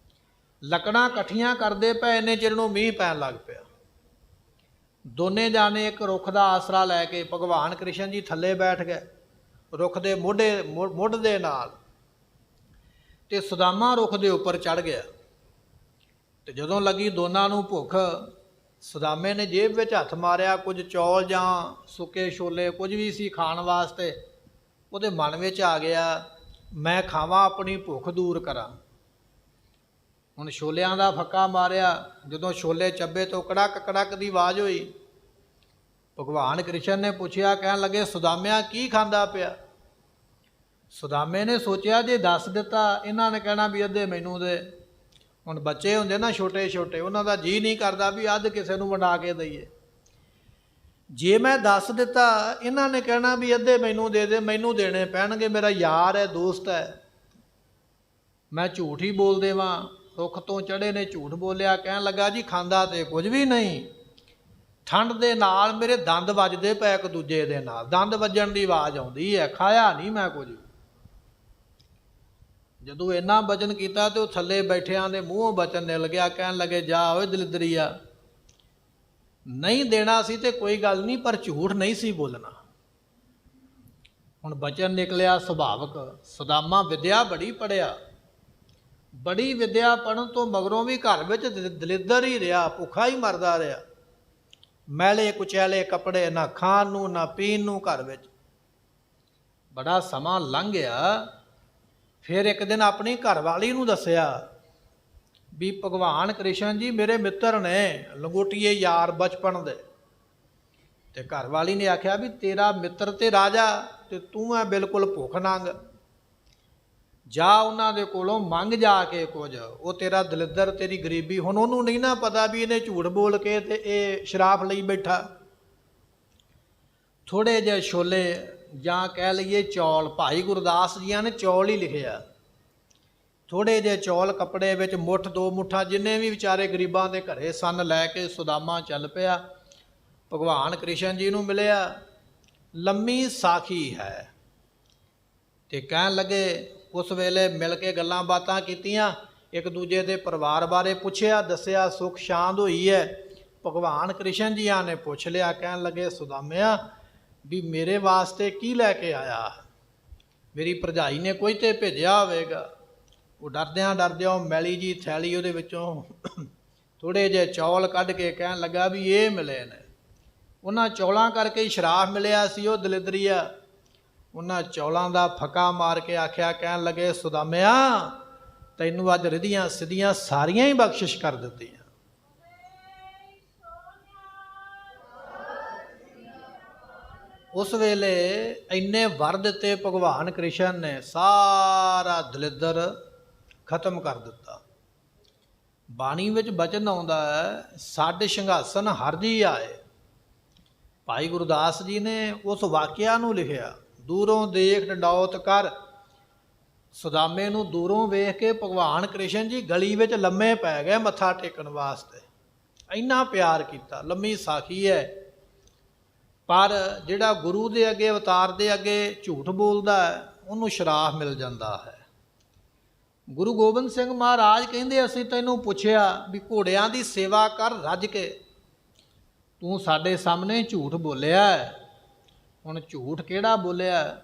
ਲੱਕੜਾਂ ਇਕੱਠੀਆਂ ਕਰਦੇ ਪਏ, ਇੰਨੇ ਚਿਰ ਨੂੰ ਮੀਂਹ ਪੈਣ ਲੱਗ ਪਿਆ। ਦੋਨੇ ਜਾਣੇ ਇੱਕ ਰੁੱਖ ਦਾ ਆਸਰਾ ਲੈ ਕੇ ਭਗਵਾਨ ਕ੍ਰਿਸ਼ਨ ਜੀ ਥੱਲੇ ਬੈਠ ਗਏ ਰੁੱਖ ਦੇ ਮੁੱਢ ਦੇ ਨਾਲ, ਤੇ ਸੁਦਾਮਾ ਰੁੱਖ ਦੇ ਉੱਪਰ ਚੜ੍ਹ ਗਿਆ। ਤੇ ਜਦੋਂ ਲੱਗੀ ਦੋਨਾਂ ਨੂੰ ਭੁੱਖ, ਸੁਦਾਮੇ ਨੇ ਜੇਬ ਵਿੱਚ ਹੱਥ ਮਾਰਿਆ, ਕੁਝ ਚੌਲ ਜਾਂ ਸੁੱਕੇ ਛੋਲੇ ਕੁਝ ਵੀ ਸੀ ਖਾਣ ਵਾਸਤੇ। ਉਹਦੇ ਮਨ ਵਿੱਚ ਆ ਗਿਆ ਮੈਂ ਖਾਵਾਂ, ਆਪਣੀ ਭੁੱਖ ਦੂਰ ਕਰਾਂ। ਹੁਣ ਛੋਲਿਆਂ ਦਾ ਫੱਕਾ ਮਾਰਿਆ, ਜਦੋਂ ਛੋਲੇ ਚੱਬੇ ਤੋਂ ਕੜਕ ਕੜਕ ਦੀ ਆਵਾਜ਼ ਹੋਈ। ਭਗਵਾਨ ਕ੍ਰਿਸ਼ਨ ਨੇ ਪੁੱਛਿਆ, ਕਹਿਣ ਲੱਗੇ ਸੁਦਾਮਿਆ ਕੀ ਖਾਂਦਾ ਪਿਆ? ਸੁਦਾਮੇ ਨੇ ਸੋਚਿਆ ਜੇ ਦੱਸ ਦਿੱਤਾ ਇਹਨਾਂ ਨੇ ਕਹਿਣਾ ਵੀ ਅੱਧੇ ਮੈਨੂੰ ਦੇ। ਹੁਣ ਬੱਚੇ ਹੁੰਦੇ ਨਾ ਛੋਟੇ ਛੋਟੇ, ਉਹਨਾਂ ਦਾ ਜੀ ਨਹੀਂ ਕਰਦਾ ਵੀ ਅੱਧ ਕਿਸੇ ਨੂੰ ਵੰਡਾ ਕੇ ਦਈਏ। ਜੇ ਮੈਂ ਦੱਸ ਦਿੱਤਾ ਇਹਨਾਂ ਨੇ ਕਹਿਣਾ ਵੀ ਅੱਧੇ ਮੈਨੂੰ ਦੇ ਦੇ, ਮੈਨੂੰ ਦੇਣੇ ਪੈਣਗੇ, ਮੇਰਾ ਯਾਰ ਹੈ, ਦੋਸਤ ਹੈ, ਮੈਂ ਝੂਠ ਹੀ ਬੋਲ ਦੇਵਾਂ। ਰੁੱਖ ਤੋਂ ਚੜ੍ਹੇ ਨੇ ਝੂਠ ਬੋਲਿਆ। ਕਹਿਣ ਲੱਗਾ ਜੀ ਖਾਂਦਾ ਤੇ ਕੁਝ ਵੀ ਨਹੀਂ, ਠੰਡ ਦੇ ਨਾਲ ਮੇਰੇ ਦੰਦ ਵੱਜਦੇ ਪਏ ਇੱਕ ਦੂਜੇ ਦੇ ਨਾਲ, ਦੰਦ ਵੱਜਣ ਦੀ ਆਵਾਜ਼ ਆਉਂਦੀ ਹੈ, ਖਾਇਆ ਨਹੀਂ ਮੈਂ ਕੁਝ। ਜਦੋਂ ਇੰਨਾ ਬਚਨ ਕੀਤਾ ਤੇ ਉਹ ਥੱਲੇ ਬੈਠਿਆਂ ਦੇ ਮੂੰਹੋਂ ਬਚਨ ਨਿਕਲ ਗਿਆ। ਕਹਿਣ ਲੱਗੇ ਜਾ ਓਏ ਦਲਿਦਰੀਆ, ਨਹੀਂ ਦੇਣਾ ਸੀ ਤੇ ਕੋਈ ਗੱਲ ਨਹੀਂ, ਪਰ ਝੂਠ ਨਹੀਂ ਸੀ ਬੋਲਣਾ। ਹੁਣ ਬਚਨ ਨਿਕਲਿਆ ਸੁਭਾਵਕ। ਸੁਦਾਮਾ ਵਿਦਿਆ ਬੜੀ ਪੜ੍ਹਿਆ, ਬੜੀ ਵਿਦਿਆ ਪੜ੍ਹਨ ਤੋਂ ਮਗਰੋਂ ਵੀ ਘਰ ਵਿੱਚ ਦਲਿੱਦਰ ਹੀ ਰਿਹਾ, ਭੁੱਖਾ ਹੀ ਮਰਦਾ ਰਿਹਾ। ਮੈਲੇ ਕੁਚੈਲੇ ਕੱਪੜੇ, ਨਾ ਖਾਣ ਨੂੰ ਨਾ ਪੀਣ ਨੂੰ ਘਰ ਵਿੱਚ। ਬੜਾ ਸਮਾਂ ਲੰਘ ਗਿਆ। ਫਿਰ ਇੱਕ ਦਿਨ ਆਪਣੀ ਘਰਵਾਲੀ ਨੂੰ ਦੱਸਿਆ ਵੀ ਭਗਵਾਨ ਕ੍ਰਿਸ਼ਨ ਜੀ ਮੇਰੇ ਮਿੱਤਰ ਨੇ, ਲੰਗੋਟੀਏ ਯਾਰ ਬਚਪਨ ਦੇ। ਤੇ ਘਰਵਾਲੀ ਨੇ ਆਖਿਆ ਵੀ ਤੇਰਾ ਮਿੱਤਰ ਤੇ ਰਾਜਾ ਤੇ ਤੂੰ ਹੈ ਬਿਲਕੁਲ ਭੁੱਖ ਨੰਗ, ਜਾ ਉਹਨਾਂ ਦੇ ਕੋਲੋਂ ਮੰਗ ਜਾ ਕੇ ਕੁਝ, ਉਹ ਤੇਰਾ ਦਲਿੱਦਰ, ਤੇਰੀ ਗਰੀਬੀ। ਹੁਣ ਉਹਨੂੰ ਨਹੀਂ ਨਾ ਪਤਾ ਵੀ ਇਹਨੇ ਝੂਠ ਬੋਲ ਕੇ ਤੇ ਇਹ ਸ਼ਰਾਫ ਲਈ ਬੈਠਾ। ਥੋੜ੍ਹੇ ਜਿਹੇ ਛੋਲੇ ਜਾਂ ਕਹਿ ਲਈਏ ਚੌਲ, ਭਾਈ ਗੁਰਦਾਸ ਜੀਆਂ ਨੇ ਚੌਲ ਹੀ ਲਿਖਿਆ, ਥੋੜ੍ਹੇ ਜਿਹੇ ਚੌਲ ਕੱਪੜੇ ਵਿੱਚ, ਮੁੱਠ ਦੋ ਮੁੱਠਾਂ ਜਿੰਨੇ ਵੀ ਵਿਚਾਰੇ ਗਰੀਬਾਂ ਦੇ ਘਰੇ ਸਨ ਲੈ ਕੇ ਸੁਦਾਮਾ ਚੱਲ ਪਿਆ। ਭਗਵਾਨ ਕ੍ਰਿਸ਼ਨ ਜੀ ਨੂੰ ਮਿਲਿਆ। ਲੰਮੀ ਸਾਖੀ ਹੈ। ਤੇ ਕਹਿਣ ਲੱਗੇ ਉਸ ਵੇਲੇ ਮਿਲ ਕੇ ਗੱਲਾਂ ਬਾਤਾਂ ਕੀਤੀਆਂ, ਇੱਕ ਦੂਜੇ ਦੇ ਪਰਿਵਾਰ ਬਾਰੇ ਪੁੱਛਿਆ, ਦੱਸਿਆ ਸੁੱਖ ਸ਼ਾਂਤ ਹੋਈ ਹੈ। ਭਗਵਾਨ ਕ੍ਰਿਸ਼ਨ ਜੀਆਂ ਨੇ ਪੁੱਛ ਲਿਆ। ਕਹਿਣ ਲੱਗੇ ਸੁਦਾਮਿਆ ਵੀ ਮੇਰੇ ਵਾਸਤੇ ਕੀ ਲੈ ਕੇ ਆਇਆ? ਮੇਰੀ ਭਰਜਾਈ ਨੇ ਕੋਈ ਤੇ ਭੇਜਿਆ ਹੋਵੇਗਾ। ਉਹ ਡਰਦਿਆਂ ਮੈਲੀ ਜੀ ਥੈਲੀ ਉਹਦੇ ਵਿੱਚੋਂ ਥੋੜ੍ਹੇ ਜਿਹੇ ਚੌਲ ਕੱਢ ਕੇ ਕਹਿਣ ਲੱਗਾ ਵੀ ਇਹ ਮਿਲੇ ਨੇ। ਉਹਨਾਂ ਚੌਲਾਂ ਕਰਕੇ ਹੀ ਸ਼ਰਾਫ ਮਿਲਿਆ ਸੀ ਉਹ ਦਲਿਦਰੀਆ। ਉਹਨਾਂ ਚੌਲਾਂ ਦਾ ਫੱਕਾ ਮਾਰ ਕੇ ਆਖਿਆ, ਕਹਿਣ ਲੱਗੇ ਸੁਦਾਮਿਆ ਤੈਨੂੰ ਅੱਜ ਰਿਧੀਆਂ ਸਿੱਧੀਆਂ ਸਾਰੀਆਂ ਹੀ ਬਖਸ਼ਿਸ਼ ਕਰ ਦਿੱਤੀਆਂ। ਉਸ ਵੇਲੇ ਇੰਨੇ ਵਰ ਦਿੱਤੇ ਭਗਵਾਨ ਕ੍ਰਿਸ਼ਨ ਨੇ, ਸਾਰਾ ਦਲਿੱਦਰ ਖਤਮ ਕਰ ਦਿੱਤਾ। ਬਾਣੀ ਵਿੱਚ ਬਚਨ ਆਉਂਦਾ ਹੈ, ਛੱਡ ਸਿੰਘਾਸਨ ਹਰਿ ਜੀ ਆਏ। ਭਾਈ ਗੁਰਦਾਸ ਜੀ ਨੇ ਉਸ ਵਾਕਿਆ ਨੂੰ ਲਿਖਿਆ। ਦੂਰੋਂ ਦੇਖ ਡੰਡੌਤ ਕਰ। ਸੁਦਾਮੇ ਨੂੰ ਦੂਰੋਂ ਵੇਖ ਕੇ ਭਗਵਾਨ ਕ੍ਰਿਸ਼ਨ ਜੀ ਗਲੀ ਵਿੱਚ ਲੰਮੇ ਪੈ ਗਏ ਮੱਥਾ ਟੇਕਣ ਵਾਸਤੇ। ਇੰਨਾ ਪਿਆਰ ਕੀਤਾ। ਲੰਮੀ ਸਾਖੀ ਹੈ। ਪਰ ਜਿਹੜਾ ਗੁਰੂ ਦੇ ਅੱਗੇ, ਅਵਤਾਰ ਦੇ ਅੱਗੇ ਝੂਠ ਬੋਲਦਾ ਹੈ, ਉਹਨੂੰ ਸ਼ਰਾਫ ਮਿਲ ਜਾਂਦਾ ਹੈ। ਗੁਰੂ ਗੋਬਿੰਦ ਸਿੰਘ ਮਹਾਰਾਜ ਕਹਿੰਦੇ ਅਸੀਂ ਤੈਨੂੰ ਪੁੱਛਿਆ ਵੀ ਘੋੜਿਆਂ ਦੀ ਸੇਵਾ ਕਰ ਰੱਜ ਕੇ, ਤੂੰ ਸਾਡੇ ਸਾਹਮਣੇ ਝੂਠ ਬੋਲਿਆ। ਹੁਣ ਝੂਠ ਕਿਹੜਾ ਬੋਲਿਆ?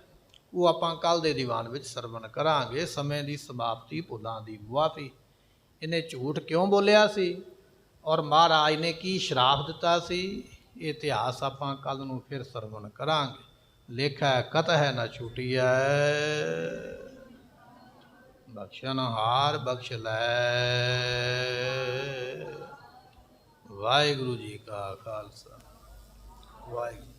ਉਹ ਆਪਾਂ ਕੱਲ ਦੇ ਦੀਵਾਨ ਵਿੱਚ ਸਰਵਣ ਕਰਾਂਗੇ। ਸਮੇਂ ਦੀ ਸਮਾਪਤੀ, ਭੁੱਲਾਂ ਦੀ ਮੁਆਫੀ। ਇਹਨੇ ਝੂਠ ਕਿਉਂ ਬੋਲਿਆ ਸੀ ਔਰ ਮਹਾਰਾਜ ਨੇ ਕੀ ਸ਼ਰਾਪ ਦਿੱਤਾ ਸੀ, ਇਹ ਇਤਿਹਾਸ ਆਪਾਂ ਕੱਲ ਨੂੰ ਫਿਰ ਸਰਵਣ ਕਰਾਂਗੇ। ਲੇਖਾ ਕਤ ਹੈ ਨਾ ਛੂਟੀਐ, ਬਖਸ਼ਣ ਹਾਰ ਬਖਸ਼ ਲੈ। ਵਾਹਿਗੁਰੂ ਜੀ ਕਾ ਖਾਲਸਾ, ਵਾਹਿਗੁਰੂ।